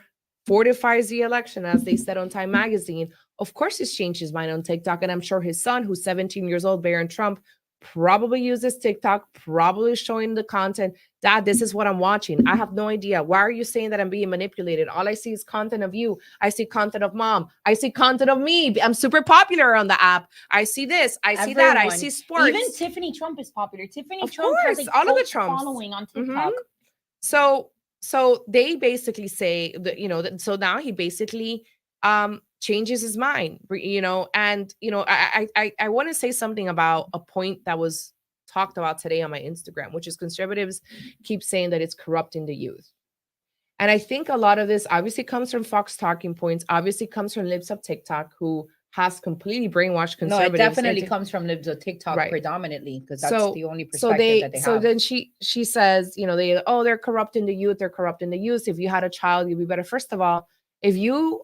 fortifies the election, as they said on Time Magazine, of course he's changed his mind on TikTok. And I'm sure his son, who's 17 years old, Barron Trump, probably uses TikTok, probably showing the content. Dad, this is what I'm watching. I have no idea. Why are you saying that I'm being manipulated? All I see is content of you. I see content of mom. I see content of me. I'm super popular on the app. I see this. I see that. I see sports. Even Tiffany Trump is popular. Tiffany Of Trump course, has a all of the cult Trumps. following on TikTok. So they basically say that, so now he basically changes his mind, and I want to say something about a point that was talked about today on my Instagram, which is conservatives keep saying that it's corrupting the youth. And I think a lot of this obviously comes from Fox Talking Points, obviously comes from Libs of TikTok, who has completely brainwashed conservatives. No, it definitely comes from Libs of TikTok, right, predominantly, because that's the only perspective that they have. So then she says, they're corrupting the youth, they're corrupting the youth. If you had a child, you'd be better. First of all, if you're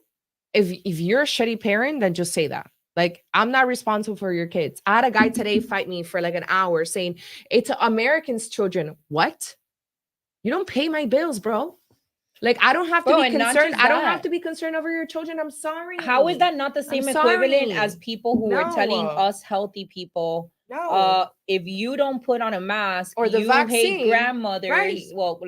a shitty parent, then just say that. Like, I'm not responsible for your kids. I had a guy today fight me for like an hour saying, it's Americans' children. What? You don't pay my bills, bro. Like, I don't have to be concerned. I don't have to be concerned over your children. I'm sorry. How is that not the same equivalent as people who are telling us healthy people, if you don't put on a mask or the vaccine, hate grandmothers, right? Well,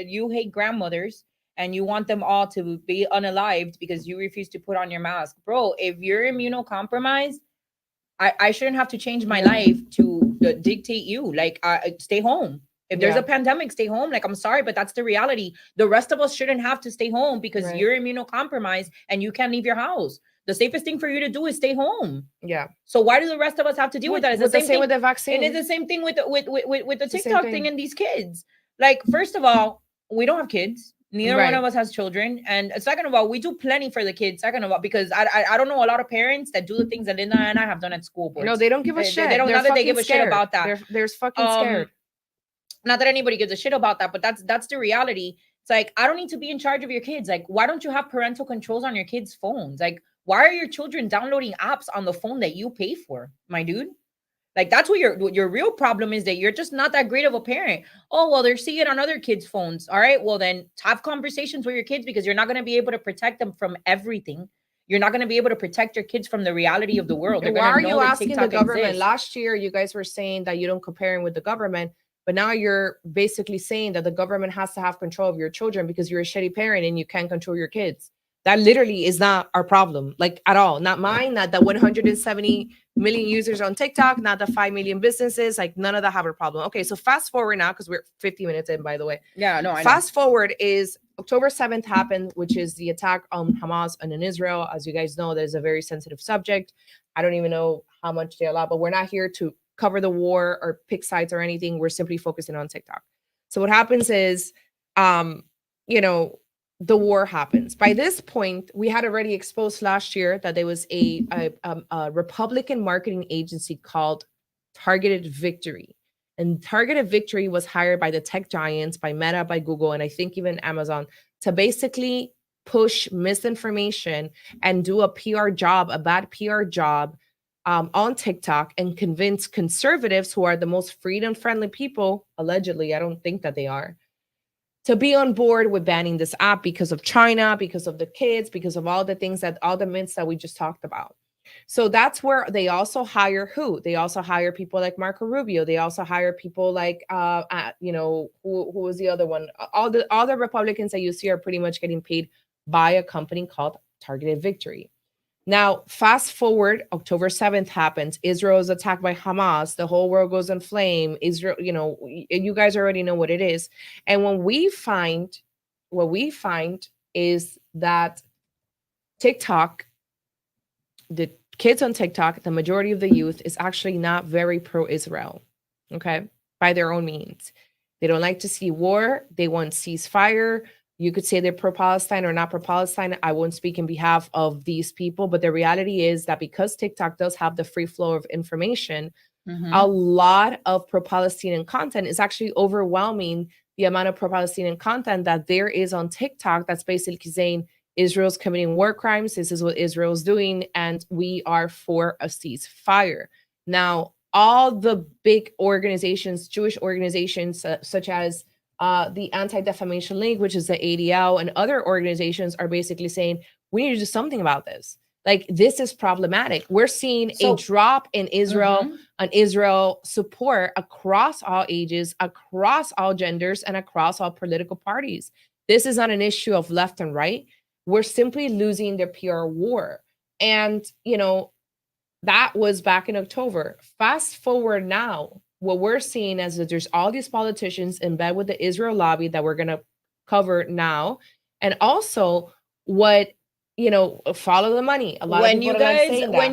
you hate grandmothers and you want them all to be unalived because you refuse to put on your mask. Bro, if you're immunocompromised, I shouldn't have to change my life to dictate you. Like, stay home. If there's a pandemic, stay home. Like, I'm sorry, but that's the reality. The rest of us shouldn't have to stay home because you're immunocompromised and you can't leave your house. The safest thing for you to do is stay home. Yeah. So why do the rest of us have to deal with that? It's the same thing with the vaccine. And it's the same thing with the TikTok thing and these kids. Like, first of all, we don't have kids. Neither one of us has children. And second of all, we do plenty for the kids. Second of all, because I don't know a lot of parents that do the things that Linda and I have done at school boards. No, they don't give a shit. They don't. Not that they give a shit about that. They're fucking scared. Not that anybody gives a shit about that, but that's the reality. It's like, I don't need to be in charge of your kids. Like, why don't you have parental controls on your kids' phones? Like, why are your children downloading apps on the phone that you pay for, my dude? Like, that's what your real problem is, that you're just not that great of a parent. Oh, well, they're seeing it on other kids' phones. All right, well, then have conversations with your kids, because you're not going to be able to protect them from everything. You're not going to be able to protect your kids from the reality of the world. Why are you asking the government? Exists. Last year, you guys were saying that you don't compare them with the government, but now you're basically saying that the government has to have control of your children because you're a shitty parent and you can't control your kids. That literally is not our problem, like, at all. Not mine, not the 170 million users on TikTok, not the 5 million businesses. Like, none of that have a problem. Okay, so fast forward now, because we're 50 minutes in, by the way. Yeah, no, I know. Fast forward is October 7th happened, which is the attack on Hamas and in Israel. As you guys know, there's a very sensitive subject. I don't even know how much they allow, but we're not here to cover the war or pick sides or anything. We're simply focusing on TikTok. So what happens is, the war happens. By this point, we had already exposed last year that there was a Republican marketing agency called Targeted Victory. And Targeted Victory was hired by the tech giants, by Meta, by Google, and I think even Amazon, to basically push misinformation and do a PR job, a bad PR job, on TikTok and convince conservatives, who are the most freedom-friendly people, allegedly, I don't think that they are, to be on board with banning this app because of China, because of the kids, because of all the things that all the myths that we just talked about. So that's where they also hire who? They also hire people like Marco Rubio. They also hire people like who was the other one? All the Republicans that you see are pretty much getting paid by a company called Targeted Victory. Now, fast forward, October 7th happens. Israel is attacked by Hamas. The whole world goes in flame. Israel, you guys already know what it is. And what we find is that TikTok, the kids on TikTok, the majority of the youth is actually not very pro-Israel, okay, by their own means. They don't like to see war. They want ceasefire. You could say they're pro-Palestine or not pro-Palestine. I won't speak in behalf of these people, but the reality is that because TikTok does have the free flow of information, a lot of pro-Palestinian content is actually overwhelming the amount of pro-Palestinian content that there is on TikTok that's basically saying Israel's committing war crimes, this is what Israel's doing, and we are for a ceasefire. Now, all the big organizations, Jewish organizations such as the Anti-Defamation League, which is the ADL, and other organizations are basically saying, we need to do something about this. Like, this is problematic. We're seeing a drop in Israel, on Israel support across all ages, across all genders, and across all political parties. This is not an issue of left and right. We're simply losing the PR war. And, that was back in October. Fast forward now, what we're seeing is that there's all these politicians in bed with the Israel lobby that we're going to cover now. And also what, follow the money. A lot when of people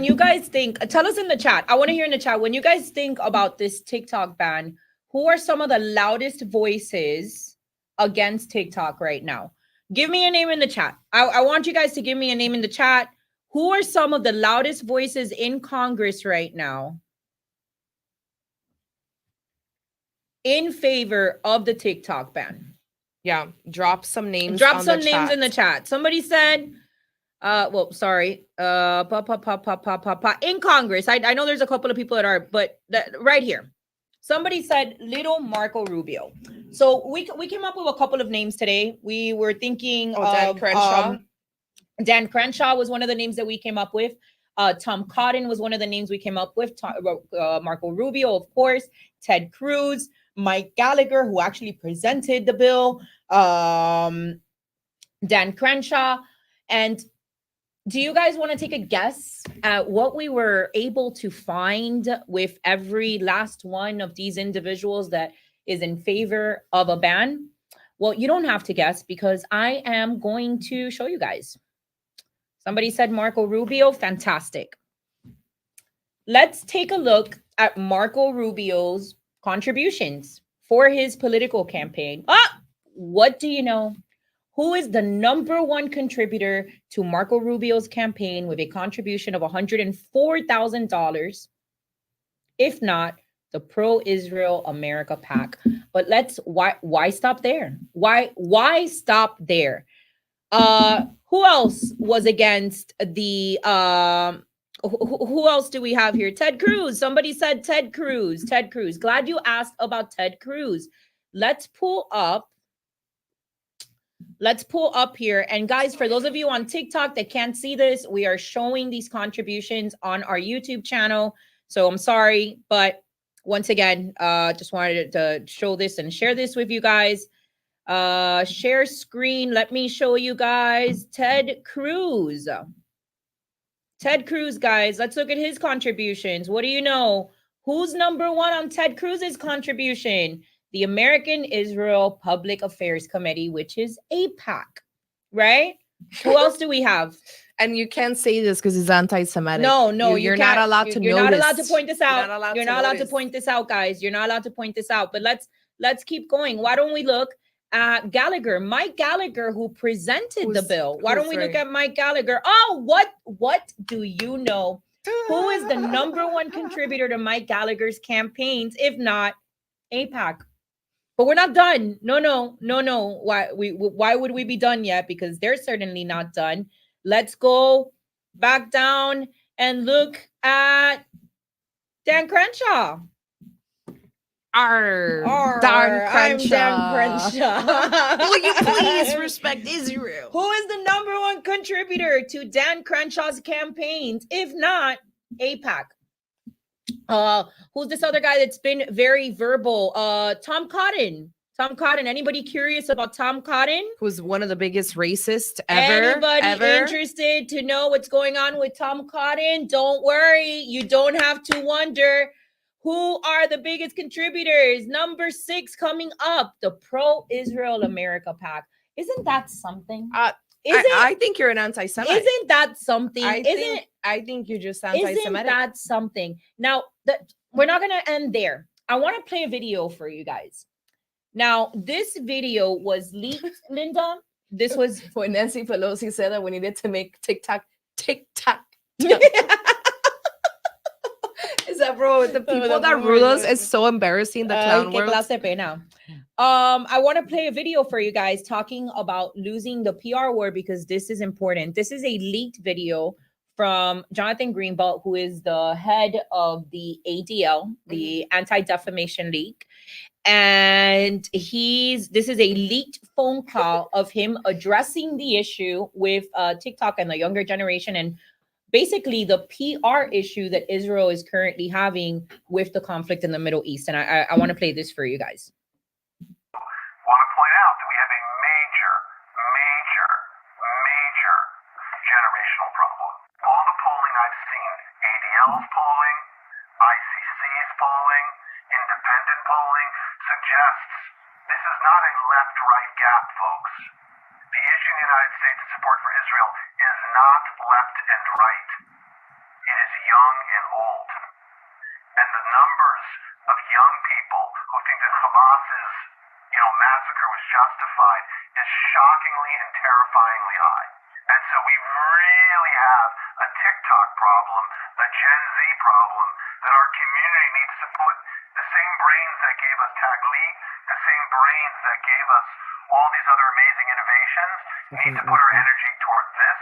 you guys think, tell us in the chat. I want to hear in the chat, when you guys think about this TikTok ban, who are some of the loudest voices against TikTok right now? Give me a name in the chat. I want you guys to give me a name in the chat. Who are some of the loudest voices in Congress right now in favor of the TikTok ban? Yeah, drop some names. Drop some names in the chat. Somebody said, in Congress. I know there's a couple of people that are, but right here. Somebody said little Marco Rubio. So we came up with a couple of names today. We were thinking Dan Crenshaw. Dan Crenshaw was one of the names that we came up with. Tom Cotton was one of the names we came up with. Marco Rubio, of course. Ted Cruz, Mike Gallagher, who actually presented the bill. Dan Crenshaw. And do you guys want to take a guess at what we were able to find with every last one of these individuals that is in favor of a ban? Well, you don't have to guess because I am going to show you guys. Somebody said Marco Rubio. Fantastic. Let's take a look at Marco Rubio's contributions for his political campaign. What do you know? Who is the number one contributor to Marco Rubio's campaign with a contribution of $104,000? If not, the Pro-Israel America PAC. But why stop there? Why stop there? Who else was against the who else do we have here? Ted Cruz. Somebody said Ted Cruz. Ted Cruz. Glad you asked about Ted Cruz. Let's pull up here. And guys, for those of you on TikTok that can't see this, we are showing these contributions on our YouTube channel. So I'm sorry, but once again, just wanted to show this and share this with you guys. Share screen. Let me show you guys Ted Cruz. Ted Cruz, guys. Let's look at his contributions. What do you know? Who's number one on Ted Cruz's contribution? The American Israel Public Affairs Committee, which is AIPAC, right? Who else do we have? And you can't say this because it's anti-Semitic. No, you're not allowed to. You're not allowed to point this out. You're not allowed to point this out, guys. You're not allowed to point this out. But let's keep going. Why don't we look at Gallagher, Mike Gallagher, who presented the bill? Why don't we look at Mike Gallagher? Oh, what do you know? Who is the number one contributor to Mike Gallagher's campaigns, if not AIPAC? But we're not done. No. Why would we be done yet? Because they're certainly not done. Let's go back down and look at Dan Crenshaw. Our Arr, Dan I'm Dan Crenshaw. Crenshaw. Will you please respect Israel? Who is the number one contributor to Dan Crenshaw's campaigns? If not, AIPAC. Who's this other guy that's been very verbal? Tom Cotton. Tom Cotton. Anybody curious about Tom Cotton? Who's one of the biggest racists ever? Anybody ever? interested to know what's going on with Tom Cotton? Don't worry. You don't have to wonder. Who are the biggest contributors? Number 6 coming up, the Pro-Israel America PAC. Isn't that something? I think you're an anti-Semite. Isn't that something? I think you're just anti-Semitic. Isn't that something? Now, we're not going to end there. I want to play a video for you guys. Now, this video was leaked, Linda. This was when Nancy Pelosi said that we needed to make TikTok. Is that, bro? The people that rule us is so embarrassing. The clown world. I want to play a video for you guys talking about losing the PR war because this is important. This is a leaked video from Jonathan Greenblatt, who is the head of the ADL, the Anti-Defamation League. And this is a leaked phone call of him addressing the issue with TikTok and the younger generation, and basically the PR issue that Israel is currently having with the conflict in the Middle East. And I want to play this for you guys. Want to point out that we have a major generational problem. All the polling I've seen, ADL's polling, ICC's polling, independent polling, suggests this is not a left-right gap, folks. The issue in the United States in support for Israel is not left and right. It is young and old. And the numbers of young people who think that Hamas's, massacre was justified is shockingly and terrifyingly high. And so we really have a TikTok problem, a Gen Z problem, that our community needs to put the same brains that gave us Taglit, the same brains that gave us all these other amazing innovations, need to put our energy toward this,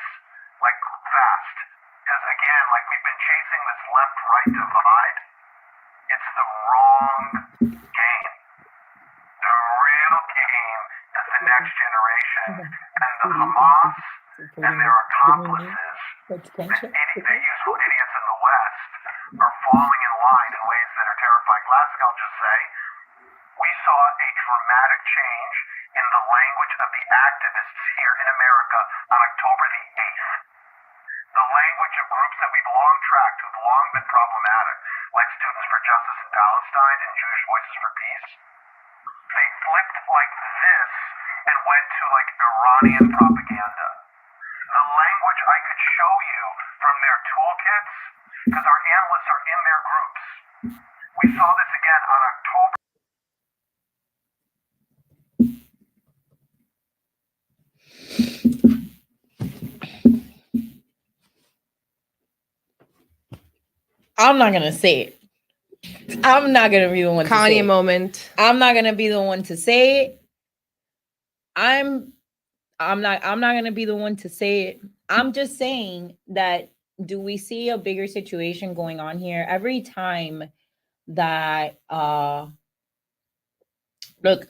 fast. Because again, we've been chasing this left-right divide. It's the wrong game. The real game is the next generation. And the Hamas and their accomplices, the useful idiots in the West, are falling in line in ways that are terrifying. Last thing I'll just say, we saw a dramatic change in the language of the activists here in America on October the 8th. The language of groups that we've long tracked, who've long been problematic, like Students for Justice in Palestine and Jewish Voices for Peace, they flipped like this and went to Iranian propaganda. The language I could show you from their toolkits, because our analysts are in their groups. We saw this again on October. I'm not gonna say it. I'm not gonna be the one to say Kanye it. moment. I'm not gonna be the one to say it. I'm not gonna be the one to say it. I'm just saying that, do we see a bigger situation going on here? Every time that look,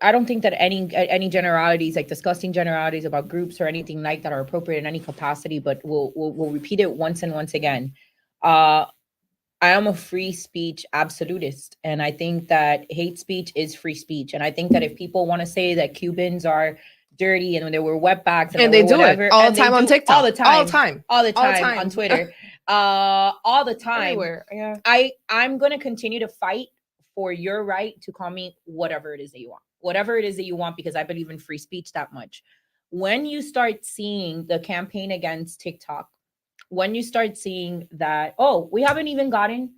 I don't think that any generalities, discussing generalities about groups or anything like that, are appropriate in any capacity, but we'll repeat it once and once again. I am a free speech absolutist, and I think that hate speech is free speech. And I think that if people want to say that Cubans are dirty and they were wetbacks And they do whatever, it all and the they time on do TikTok. all the time, All the time. all the All the time time. on Twitter, all the time. Everywhere. Yeah. I'm going to continue to fight for your right to call me whatever it is that you want. Whatever it is that you want, because I believe in free speech that much. When you start seeing the campaign against TikTok, when you start seeing that, we haven't even gotten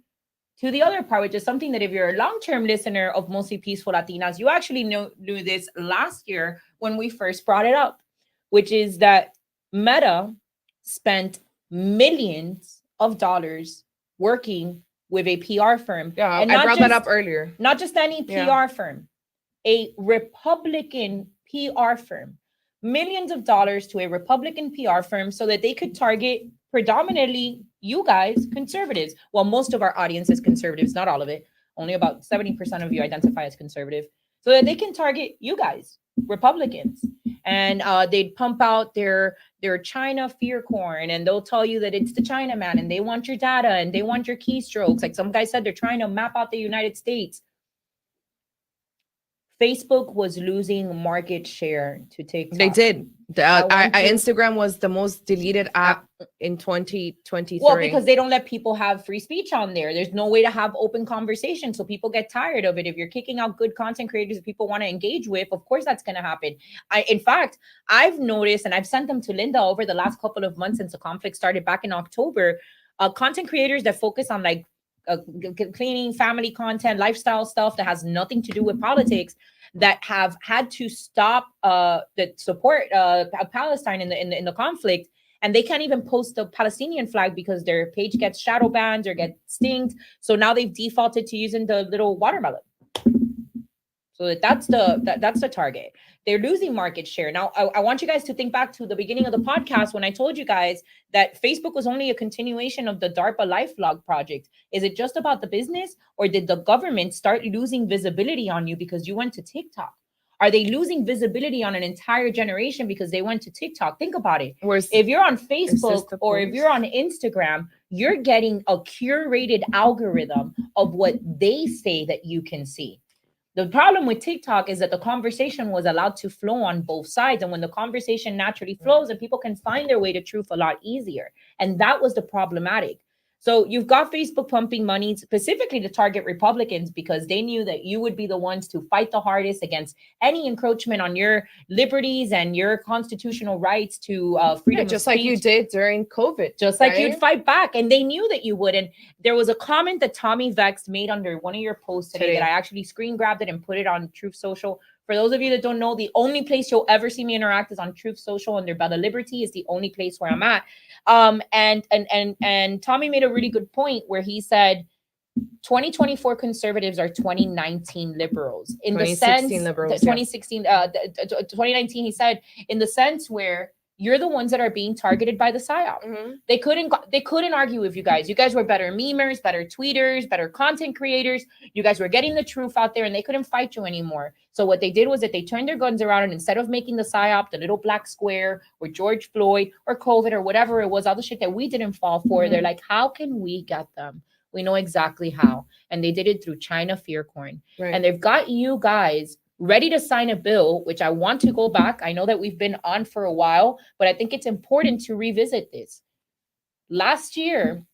to the other part, which is something that if you're a long-term listener of Mostly Peaceful Latinas, you actually knew this last year when we first brought it up, which is that Meta spent millions of dollars working with a PR firm. Yeah, and I brought that up earlier. Not just any PR Yeah. firm, a Republican PR firm, millions of dollars to a Republican PR firm so that they could target predominantly you guys, conservatives. Well, most of our audience is conservatives, not all of it. Only about 70% of you identify as conservative, so that they can target you guys, Republicans. And they'd pump out their China fear corn, and they'll tell you that it's the China man, and they want your data and they want your keystrokes. Like some guy said, they're trying to map out the United States. Facebook was losing market share to TikTok. They did. I want to- Instagram was the most deleted app in 2023. Well, because they don't let people have free speech on there. There's no way to have open conversation. So people get tired of it. If you're kicking out good content creators that people want to engage with, of course that's going to happen. In fact, I've noticed, and I've sent them to Linda over the last couple of months since the conflict started back in October, content creators that focus on like cleaning, family content, lifestyle stuff that has nothing to do with politics, that have had to stop that support Palestine in the conflict, and they can't even post the Palestinian flag because their page gets shadow banned or get stinged. So now they've defaulted to using the little watermelon. So that's the target. They're losing market share. Now, I want you guys to think back to the beginning of the podcast when I told you guys that Facebook was only a continuation of the DARPA LifeLog project. Is it just about the business, or did the government start losing visibility on you because you went to TikTok? Are they losing visibility on an entire generation because they went to TikTok? Think about it. If you're on Facebook or if you're on Instagram, you're getting a curated algorithm of what they say that you can see. The problem with TikTok is that the conversation was allowed to flow on both sides. And when the conversation naturally flows, and people can find their way to truth a lot easier. And that was the problematic. So you've got Facebook pumping money specifically to target Republicans because they knew that you would be the ones to fight the hardest against any encroachment on your liberties and your constitutional rights to freedom of just speech. like you did during COVID. Just like you'd fight back. And they knew that you would. And there was a comment that Tommy Vex made under one of your posts today that I actually screen grabbed it and put it on Truth Social. For those of you that don't know, the only place you'll ever see me interact is on Truth Social under Bella Liberty is the only place where I'm at. And Tommy made a really good point where he said 2024 conservatives are 2019 liberals. In the sense, liberals, 2016, 2019, he said, in the sense where you're the ones that are being targeted by the PSYOP. Mm-hmm. They couldn't argue with you guys. You guys were better memers, better tweeters, better content creators. You guys were getting the truth out there, and they couldn't fight you anymore. So what they did was that they turned their guns around, and instead of making the PSYOP, the little black square, or George Floyd, or COVID, or whatever it was, all the shit that we didn't fall for, they're like, how can we get them? We know exactly how. And they did it through China fear corn. Right. And they've got you guys ready to sign a bill, which I want to go back. I know that we've been on for a while, but I think it's important to revisit this. Last year,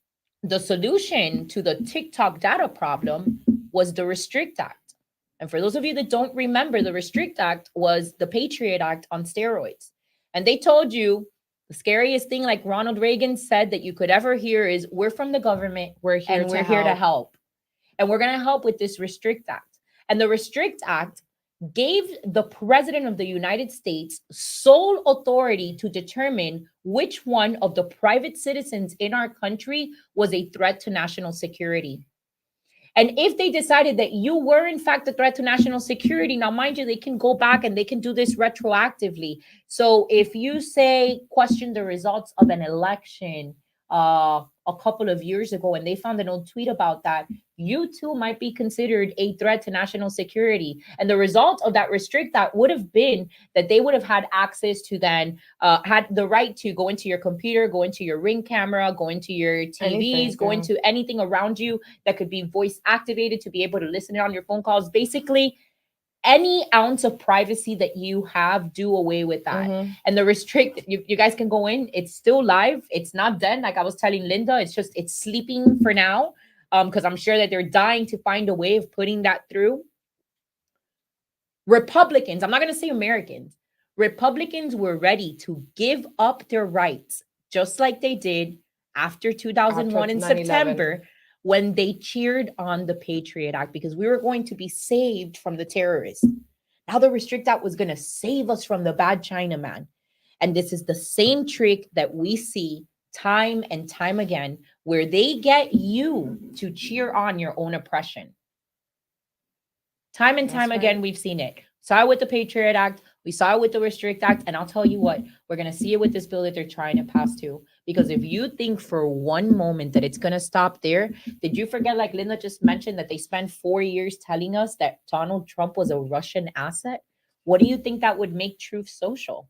the solution to the TikTok data problem was the Restrict Act. And for those of you that don't remember, the Restrict Act was the Patriot Act on steroids. And they told you the scariest thing, like Ronald Reagan said, that you could ever hear is, we're from the government, we're here to help. And we're going to help with this Restrict Act. And the Restrict Act gave the president of the United States sole authority to determine which one of the private citizens in our country was a threat to national security. And if they decided that you were in fact a threat to national security, now mind you, they can go back and they can do this retroactively. So if you say question the results of an election a couple of years ago and they found an old tweet about that, you too might be considered a threat to national security. And the result of that Restrict Act would have been that they would have had access to then, had the right to go into your computer, go into your Ring camera, go into your TVs, go into anything around you that could be voice activated to be able to listen in on your phone calls. Basically, any ounce of privacy that you have, do away with that. Mm-hmm. And the Restrict, you guys can go in. It's still live. It's not dead. Like I was telling Linda, it's sleeping for now. Because I'm sure that they're dying to find a way of putting that through. Republicans, I'm not going to say Americans, Republicans were ready to give up their rights, just like they did after 2001 in 9/11. September, when they cheered on the Patriot Act, because we were going to be saved from the terrorists. Now the Restrict Act was going to save us from the bad Chinaman. And this is the same trick that we see time and time again, where they get you to cheer on your own oppression. Time and time again, we've seen it. Saw it with the Patriot Act. We saw it with the Restrict Act, and I'll tell you what, we're going to see it with this bill that they're trying to pass too. Because if you think for one moment that it's going to stop there, did you forget, like Linda just mentioned, that they spent 4 years telling us that Donald Trump was a Russian asset? What do you think that would make Truth Social?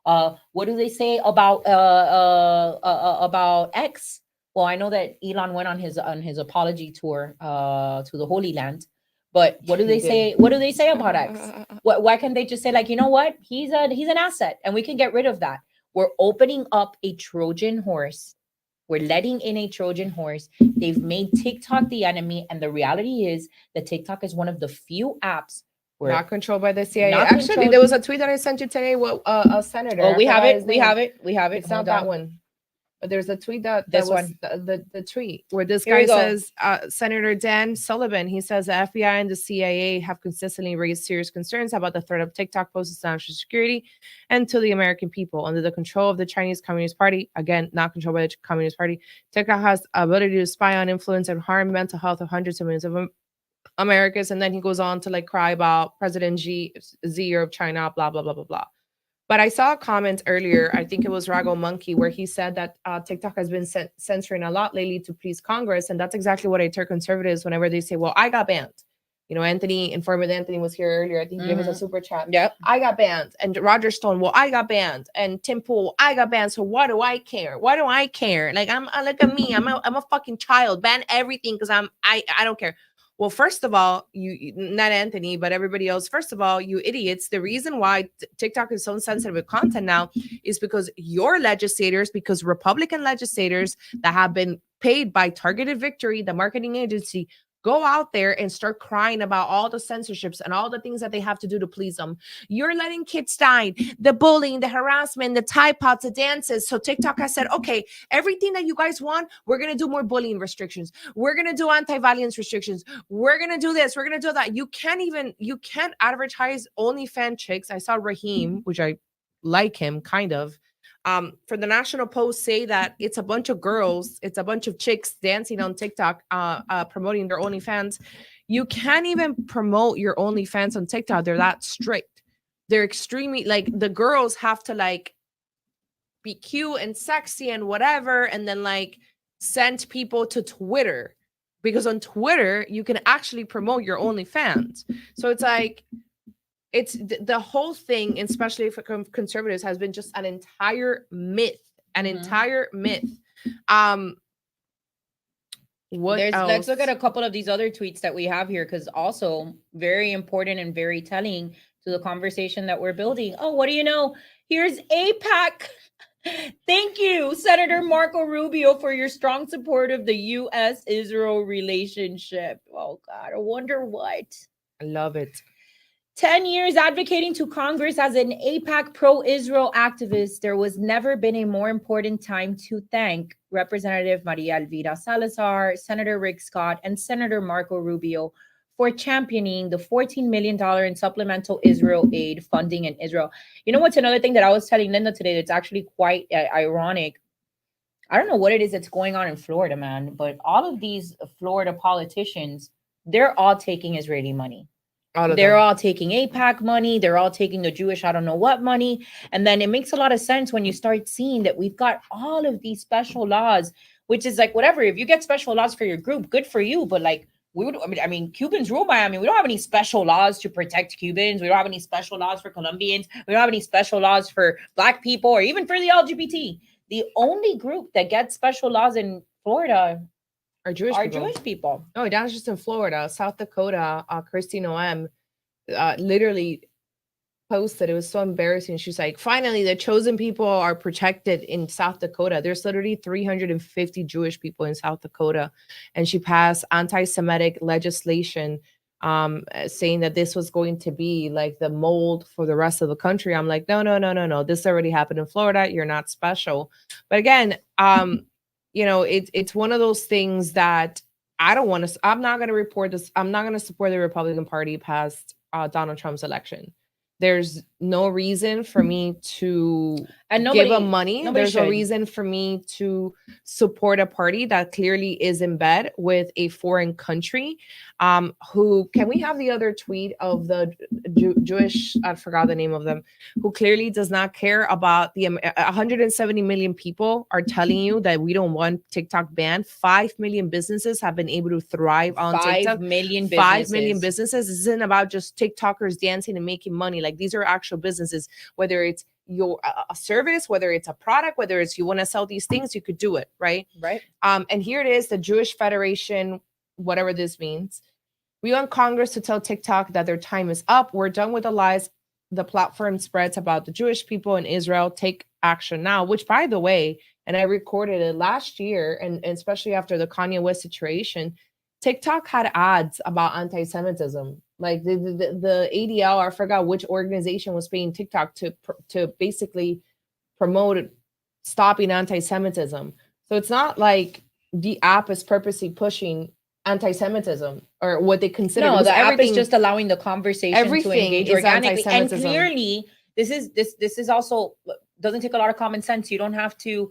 What do they say about X? Well, I know that Elon went on his apology tour to the Holy Land, but what do they say? What do they say about X? Why can't they just say, like, you know what? He's an asset, and we can get rid of that. We're opening up a Trojan horse. We're letting in a Trojan horse. They've made TikTok the enemy, and the reality is that TikTok is one of the few apps where Not controlled by the CIA. Not Actually, controlled- there was a tweet that I sent you today. What a senator. Oh, we I have forgot it. his We name. have it. We have it. It's not Hold that on. one. But there's a tweet that This was one. the tweet where this Here guy we go. says, Senator Dan Sullivan, he says the FBI and the CIA have consistently raised serious concerns about the threat of TikTok poses to national security and to the American people. Under the control of the Chinese Communist Party, again, not controlled by the Communist Party, TikTok has the ability to spy on, influence, and harm mental health of hundreds of millions of Americans. And then he goes on to like cry about President Xi of China, blah, blah, blah, blah, blah. But I saw a comment earlier, I think it was Rago Monkey, where he said that TikTok has been censoring a lot lately to please Congress. And that's exactly what I tell conservatives whenever they say, well, I got banned. You know, Informant Anthony was here earlier. I think he gave us a super chat. Yep. I got banned. And Roger Stone, well, I got banned. And Tim Pool, I got banned. So what do I care? Why do I care? Like, look at me. I'm a fucking child. Ban everything because I don't care. Well, first of all, you not Anthony, but everybody else. First of all, you idiots. The reason why TikTok is so sensitive with content now is because your legislators, because Republican legislators that have been paid by Targeted Victory, the marketing agency, go out there and start crying about all the censorships and all the things that they have to do to please them. You're letting kids die, the bullying, the harassment, the Tide Pods, the dances. So TikTok has said, okay, everything that you guys want, we're going to do more bullying restrictions. We're going to do anti-violence restrictions. We're going to do this. We're going to do that. You can't advertise OnlyFans chicks. I saw Raheem, which I like him kind of, for the National Post say that it's a bunch of girls, it's a bunch of chicks dancing on TikTok, promoting their OnlyFans. You can't even promote your OnlyFans on TikTok. They're that strict. They're extremely, like, the girls have to like be cute and sexy and whatever, and then like send people to Twitter, because on Twitter you can actually promote your OnlyFans. So it's like, it's the whole thing, especially for conservatives, has been just an entire myth, entire myth. Let's look at a couple of these other tweets that we have here, because also very important and very telling to the conversation that we're building. Oh, what do you know? Here's AIPAC. Thank you, Senator Marco Rubio, for your strong support of the U.S.-Israel relationship. Oh, God, I wonder what. I love it. 10 years advocating to Congress as an AIPAC pro-Israel activist, there was never been a more important time to thank Representative Maria Elvira Salazar, Senator Rick Scott, and Senator Marco Rubio for championing the $14 million in supplemental Israel aid funding in Israel. You know what's another thing that I was telling Linda today that's actually quite ironic? I don't know what it is that's going on in Florida, man, but all of these Florida politicians, they're all taking Israeli money. They're all taking AIPAC money. They're all taking the Jewish, I don't know what money. And then it makes a lot of sense when you start seeing that we've got all of these special laws, which is like, whatever, if you get special laws for your group, good for you. But like, I mean, Cubans rule Miami. We don't have any special laws to protect Cubans. We don't have any special laws for Colombians. We don't have any special laws for Black people or even for the LGBT. The only group that gets special laws in Florida are Jewish people. No, that's just in Florida. South Dakota, Christine Noem literally posted, it was so embarrassing. She's like, finally, the chosen people are protected in South Dakota. There's literally 350 Jewish people in South Dakota. And she passed anti-Semitic legislation saying that this was going to be like the mold for the rest of the country. I'm like, no. This already happened in Florida. You're not special. But again, you know, it's one of those things that I'm not going to report this. I'm not going to support the Republican Party past Donald Trump's election. there's no reason for me to And give them money. nobody There's no should. reason for me to support a party that clearly is in bed with a foreign country. Who can we have the other tweet of the Jewish? I forgot the name of them. Who clearly does not care about the 170 million people are telling you that we don't want TikTok banned. 5 million businesses have been able to thrive on 5 TikTok. million 5 million businesses. businesses. This isn't about just TikTokers dancing and making money. Like these are actual businesses, whether it's your a service, whether it's a product, whether it's you want to sell these things, you could do it, right? Right. And here it is, the Jewish Federation, whatever this means. We want Congress to tell TikTok that their time is up. We're done with the lies the platform spreads about the Jewish people in Israel. Take action now, which by the way, and I recorded it last year, and especially after the Kanye West situation, TikTok had ads about anti-Semitism. Like the ADL, I forgot which organization was paying TikTok to basically promote stopping anti-Semitism. So it's not like the app is purposely pushing anti-Semitism or what they consider. No, because the app is everything- just allowing the conversation to everything engage is organically. And anti-Semitism. clearly, this is also doesn't take a lot of common sense. You don't have to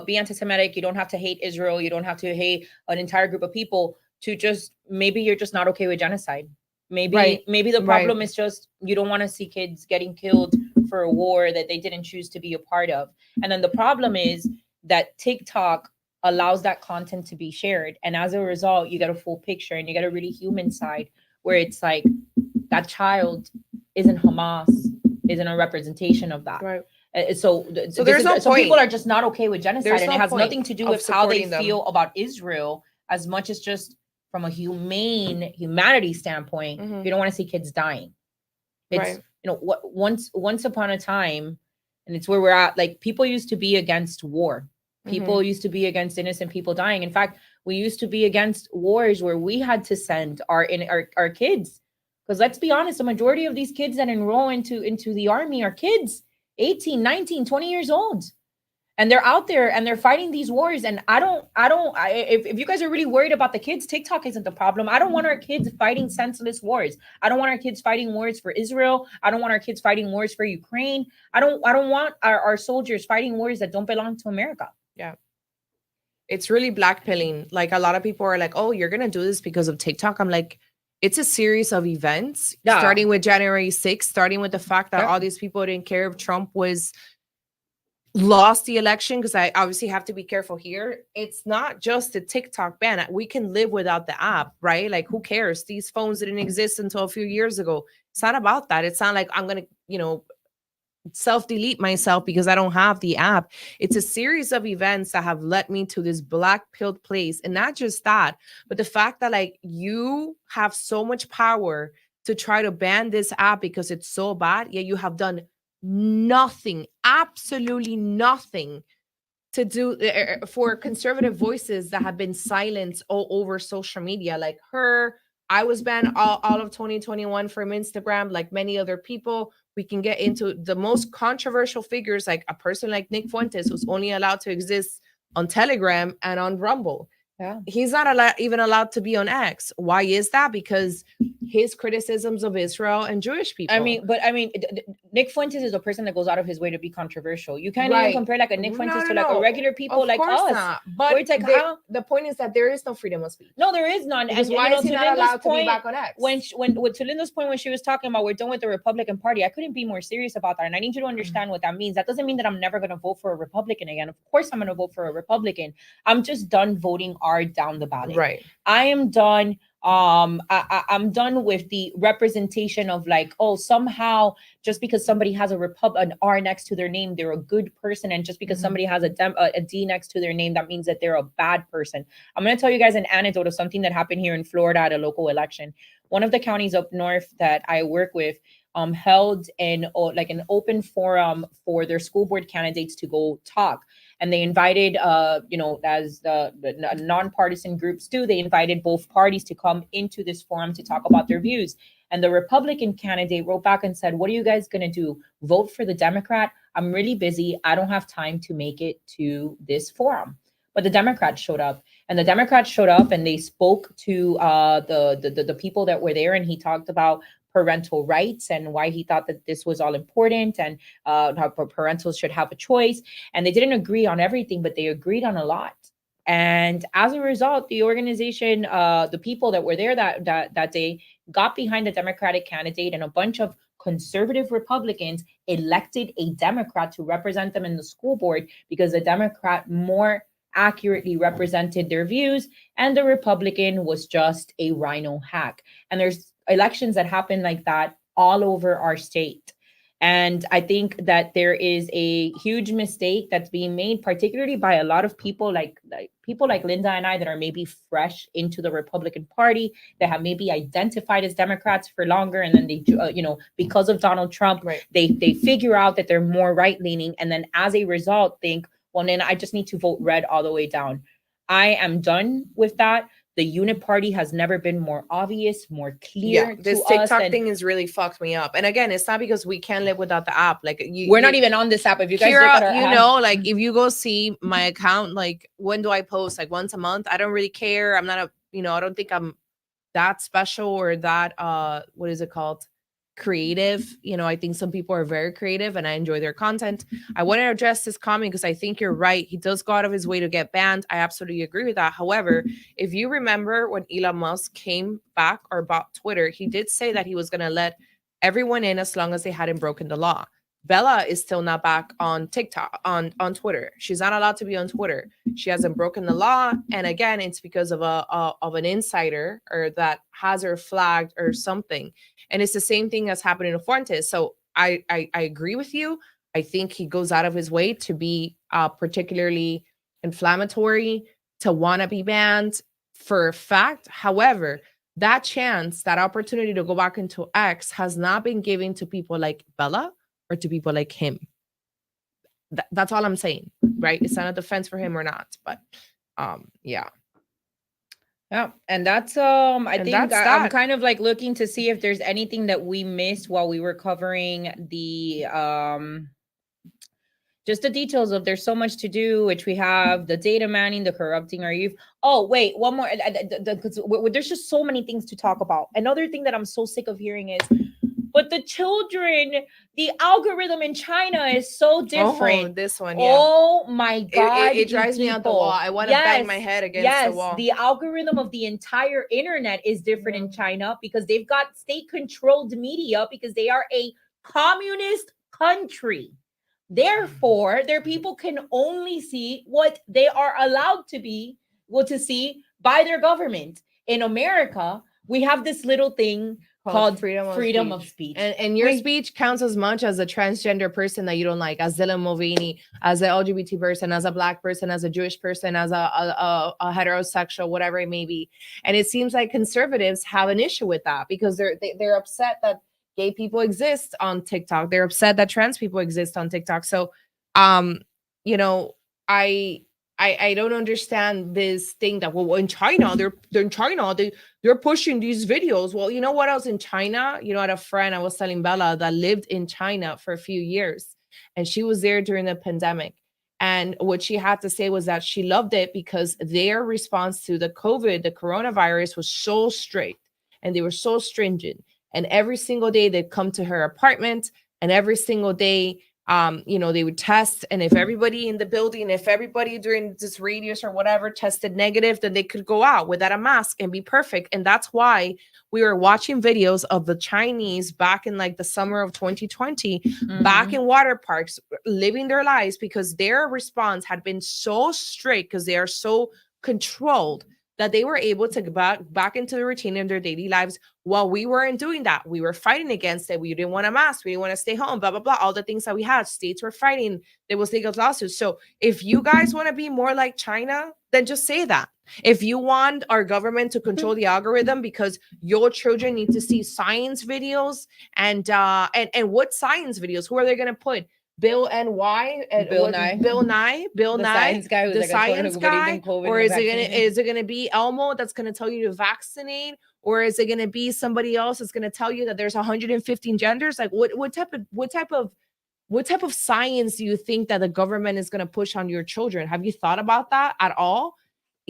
be anti-Semitic. You don't have to hate Israel. You don't have to hate an entire group of people to just, maybe you're just not okay with genocide. Maybe Right. maybe the Right. problem is just you don't want to see kids getting killed for a war that they didn't choose to be a part of. And then the problem is that TikTok allows that content to be shared. And as a result, you get a full picture and you get a really human side where it's like that child isn't Hamas, isn't a representation of that. Right. So there's no so people point. are just not okay with genocide, There's and no it has point nothing to do of with how they supporting them. feel about Israel as much as just from a humanity standpoint. Mhm. You don't want to see kids dying. It's Right. what once upon a time, and it's where we're at. Like people used to be against war. People used to be against innocent people dying. In fact, we used to be against wars where we had to send our kids. Because let's be honest, the majority of these kids that enroll into the army are kids, 18, 19, 20 years old. And they're out there and they're fighting these wars. And if you guys are really worried about the kids, TikTok isn't the problem. I don't want our kids fighting senseless wars. I don't want our kids fighting wars for Israel. I don't want our kids fighting wars for Ukraine. I don't want our soldiers fighting wars that don't belong to America. Yeah. It's really blackpilling. Like a lot of people are like, oh, you're going to do this because of TikTok. I'm like, it's a series of events, Yeah. starting with January 6th, starting with the fact that Yeah. all these people didn't care if Trump lost the election, because I obviously have to be careful here. It's not just the TikTok ban. We can live without the app, right? Like, who cares? These phones didn't exist until a few years ago. It's not about that. It's not like I'm going to, self-delete myself because I don't have the app. It's a series of events that have led me to this black-pilled place. And not just that, but the fact that like you have so much power to try to ban this app because it's so bad, yet you have done nothing, absolutely nothing to do for conservative voices that have been silenced all over social media. Like her, I was banned all of 2021 from Instagram, like many other people. We can get into the most controversial figures, like a person like Nick Fuentes, who's only allowed to exist on Telegram and on Rumble. Yeah. He's not even allowed to be on X. Why is that? Because his criticisms of Israel and Jewish people. Nick Fuentes is a person that goes out of his way to be controversial. You can't Right. even compare like a Nick Fuentes to like No. a regular people Of like course us. not. But Where it's like, how? the point is that there is no freedom of speech. No, there is none. Because And why is he to not Linda's allowed to be point, back on X? to Linda's point when she was talking about we're done with the Republican Party, I couldn't be more serious about that. And I need you to understand what that means. That doesn't mean that I'm never going to vote for a Republican again. Of course, I'm going to vote for a Republican. I'm just done voting R down the ballot. Right. I am done. I'm done with the representation of like, oh, somehow just because somebody has an R next to their name, they're a good person, and just because Mhm. somebody has a D next to their name, that means that they're a bad person. I'm going to tell you guys an anecdote of something that happened here in Florida at a local election. One of the counties up north that I work with held an open forum for their school board candidates to go talk. And they invited, as the nonpartisan groups do, they invited both parties to come into this forum to talk about their views. And the Republican candidate wrote back and said, what are you guys going to do? Vote for the Democrat? I'm really busy. I don't have time to make it to this forum. But the Democrats showed up. And the Democrats showed up and they spoke to the people that were there. And he talked about parental rights and why he thought that this was all important and how parentals should have a choice. And they didn't agree on everything, but they agreed on a lot. And as a result, the organization, the people that were there that day got behind the Democratic candidate, and a bunch of conservative Republicans elected a Democrat to represent them in the school board because the Democrat more accurately represented their views and the Republican was just a rhino hack. And there's elections that happen like that all over our state. And I think that there is a huge mistake that's being made, particularly by a lot of people like people like Linda and I that are maybe fresh into the Republican Party, that have maybe identified as Democrats for longer, and then they, because of Donald Trump, Right. they figure out that they're more right leaning, and then as a result think, well, then I just need to vote red all the way down. I am done with that. The Uniparty has never been more obvious, more clear. This to TikTok us, and thing has really fucked me up. And again, it's not because we can't live without the app. Like we're not even on this app. If you guys look at our app, like if you go see my account, like when do I post? Like once a month. I don't really care. I'm not I don't think I'm that special or that what is it called? Creative. I think some people are very creative and I enjoy their content. I want to address this comment because I think you're right. He does go out of his way to get banned. I absolutely agree with that. However, if you remember when Elon Musk came back or bought Twitter, he did say that he was going to let everyone in as long as they hadn't broken the law. Bella is still not back on TikTok, on Twitter. She's not allowed to be on Twitter. She hasn't broken the law. And again, it's because of an insider or that has her flagged or something. And it's the same thing that's happening to Fuentes. So I agree with you. I think he goes out of his way to be particularly inflammatory, to want to be banned for a fact. However, that chance, that opportunity to go back into X has not been given to people like Bella or to people like him. That's all I'm saying, right? It's not a defense for him or not, but yeah. Yeah, and that's I'm that. kind of like looking to see if there's anything that we missed while we were covering the just the details of there's so much to do, which we have the data mining, the corrupting our youth. Oh, wait, one more. There's just so many things to talk about. Another thing that I'm so sick of hearing is, but the children, the algorithm in China is so different. Oh, this one, yeah. Oh my God. It drives me out the wall. I want to bang my head against the wall. The algorithm of the entire internet is different in China because they've got state-controlled media because they are a communist country. Therefore, their people can only see what they are allowed to see by their government. In America, we have this little thing called freedom of speech. And your speech counts as much as a transgender person that you don't like, as Dylan Mulvaney, as an LGBT person, as a Black person, as a Jewish person, as a heterosexual, whatever it may be. And it seems like conservatives have an issue with that because they're upset that gay people exist on TikTok. They're upset that trans people exist on TikTok. So, I don't understand this thing that, well, in China, they're pushing these videos. Well, you know what else in China? I had a friend, I was telling Bella, that lived in China for a few years, and she was there during the pandemic. And what she had to say was that she loved it because their response to the coronavirus was so strict and they were so stringent. And every single day they'd come to her apartment, and every single day, they would test. And if everybody in the building, if everybody during this radius or whatever tested negative, then they could go out without a mask and be perfect. And that's why we were watching videos of the Chinese back in like the summer of 2020, back in water parks, living their lives because their response had been so strict because they are so controlled that they were able to get back into the routine in their daily lives while we weren't doing that. We were fighting against it. We didn't want to mask. We didn't want to stay home, blah, blah, blah. All the things that we had. States were fighting. There was legal lawsuits. So if you guys want to be more like China, then just say that. If you want our government to control the algorithm because your children need to see science videos and what science videos? Who are they going to put? Bill Nye, the science guy, the science guy, or is it gonna be Elmo that's gonna tell you to vaccinate, or is it gonna be somebody else that's gonna tell you that there's 115 genders? Like what type of science do you think that the government is gonna push on your children? Have you thought about that at all?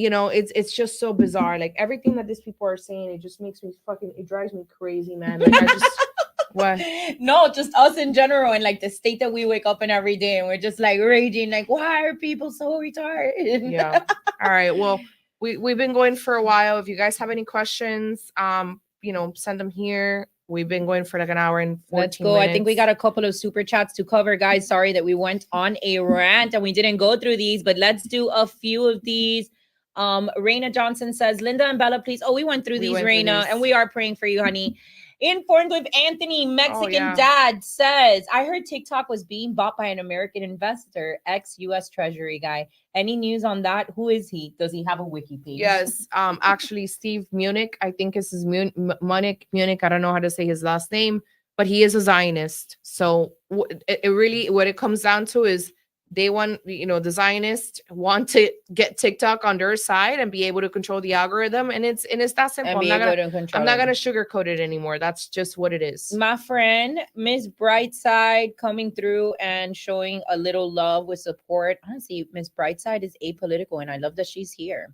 it's just so bizarre. Like everything that these people are saying, it just makes me it drives me crazy, man. Like I just what? No, just us in general, and like the state that we wake up in every day, and we're just like raging, like, why are people so retarded? Yeah. All right. Well, we've been going for a while. If you guys have any questions, send them here. We've been going for like an hour and 14 Let's go. minutes. I think we got a couple of super chats to cover, guys. Sorry that we went on a rant and we didn't go through these, but let's do a few of these. Raina Johnson says, Linda and Bella, please. Oh, we went through these, Raina, and we are praying for you, honey. Informed with Anthony, Mexican dad says, I heard TikTok was being bought by an American investor, ex-US Treasury guy. Any news on that? Who is he? Does he have a wiki page? Yes. Actually, Steve Munich, I think is his Munich. I don't know how to say his last name, but he is a Zionist. So it really, what it comes down to is they want, the Zionists want to get TikTok on their side and be able to control the algorithm. And it's that simple. I'm not gonna sugarcoat it anymore. That's just what it is. My friend, Miss Brightside, coming through and showing a little love with support. Honestly, Miss Brightside is apolitical, and I love that she's here.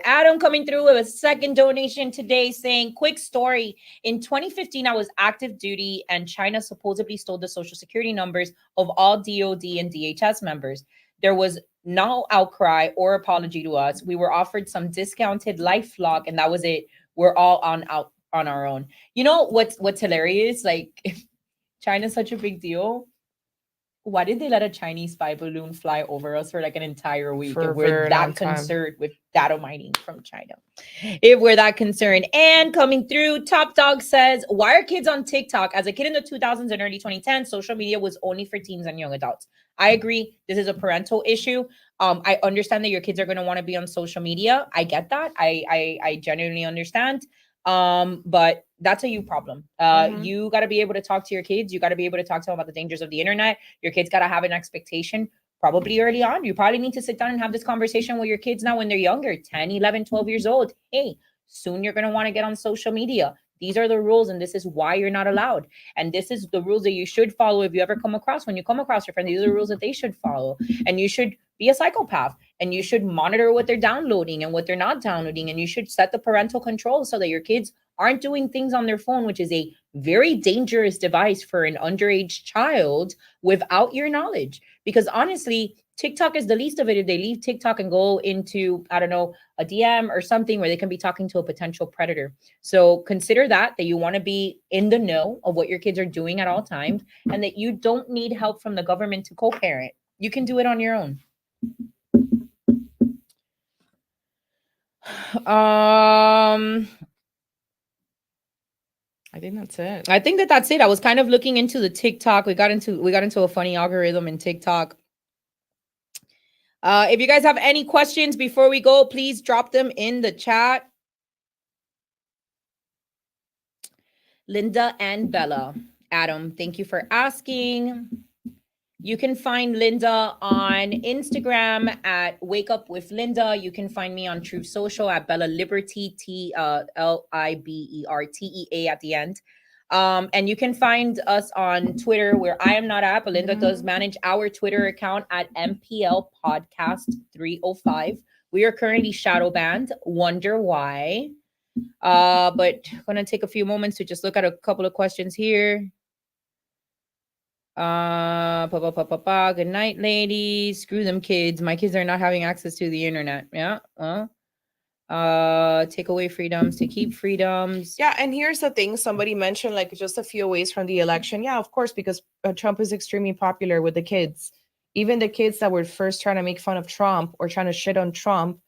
Adam coming through with a second donation today saying, quick story. In 2015, I was active duty and China supposedly stole the social security numbers of all DOD and DHS members. There was no outcry or apology to us. We were offered some discounted LifeLock and that was it. We're all on our own. You know what's hilarious? Like, China's such a big deal. Why did they let a Chinese spy balloon fly over us for like an entire week? If we're that concerned with data mining from China. If we're that concerned. And coming through, Top Dog says, why are kids on TikTok? As a kid in the 2000s and early 2010s, social media was only for teens and young adults. I agree. This is a parental issue. I understand that your kids are going to want to be on social media. I get that. I genuinely understand. But that's a you problem. You got to be able to talk to your kids. You got to be able to talk to them about the dangers of the internet. Your kids got to have an expectation probably early on. You probably need to sit down and have this conversation with your kids now when they're younger, 10, 11, 12 years old. Hey, soon you're going to want to get on social media. These are the rules, and this is why you're not allowed. And this is the rules that you should follow if you ever come across. When you come across your friend, these are the rules that they should follow. And you should be a psychopath, and you should monitor what they're downloading and what they're not downloading. And you should set the parental controls so that your kids aren't doing things on their phone, which is a very dangerous device for an underage child without your knowledge. Because honestly, TikTok is the least of it. If they leave TikTok and go into, I don't know, a DM or something where they can be talking to a potential predator. So consider that you want to be in the know of what your kids are doing at all times, and that you don't need help from the government to co-parent. You can do it on your own. I think that's it. That's it. I was kind of looking into the TikTok. We got into a funny algorithm in TikTok. If you guys have any questions before we go, please drop them in the chat. Linda and Bella. Adam, thank you for asking. You can find Linda on Instagram at Wake Up with Linda. You can find me on Truth Social at Bella Liberty, Libertea at the end. And you can find us on Twitter, where I am not at, but Linda does manage our Twitter account at MPL Podcast 305. We are currently shadow banned. Wonder why? But I'm gonna take a few moments to just look at a couple of questions here. Good night, ladies. Screw them kids. My kids are not having access to the internet. Yeah. Take away freedoms to keep freedoms. Yeah, and here's the thing. Somebody mentioned like just a few ways from the election. Yeah, of course, because Trump is extremely popular with the kids. Even the kids that were first trying to make fun of Trump or trying to shit on Trump,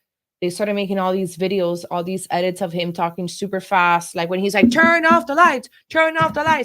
they started making all these videos, all these edits of him talking super fast. Like when he's like, turn off the lights,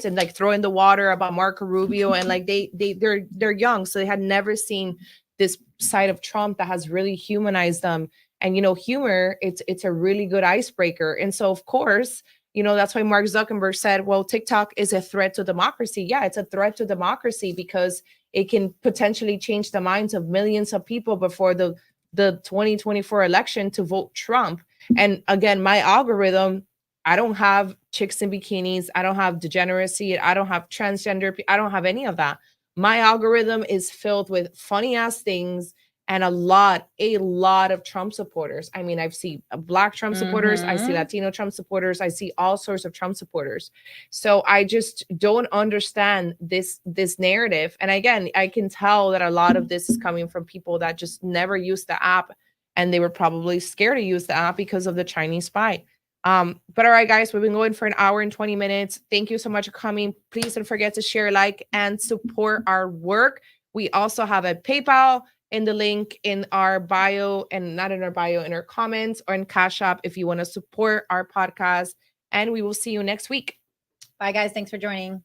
and like throwing the water about Marco Rubio. And like they're young, so they had never seen this side of Trump that has really humanized them. And, humor, it's a really good icebreaker. And so, of course, that's why Mark Zuckerberg said, well, TikTok is a threat to democracy. Yeah, it's a threat to democracy because it can potentially change the minds of millions of people before the 2024 election to vote Trump. And again, my algorithm, I don't have chicks in bikinis. I don't have degeneracy. I don't have transgender. I don't have any of that. My algorithm is filled with funny ass things and a lot of Trump supporters. I mean, I've seen Black Trump supporters, I see Mhm. Latino Trump supporters, I see all sorts of Trump supporters. So I just don't understand this narrative. And again, I can tell that a lot of this is coming from people that just never used the app, and they were probably scared to use the app because of the Chinese spy. But all right, guys, we've been going for an hour and 20 minutes. Thank you so much for coming. Please don't forget to share, like, and support our work. We also have a PayPal in the link in our bio, and not in our bio, in our comments, or in Cash App if you want to support our podcast. And we will see you next week. Bye, guys. Thanks for joining.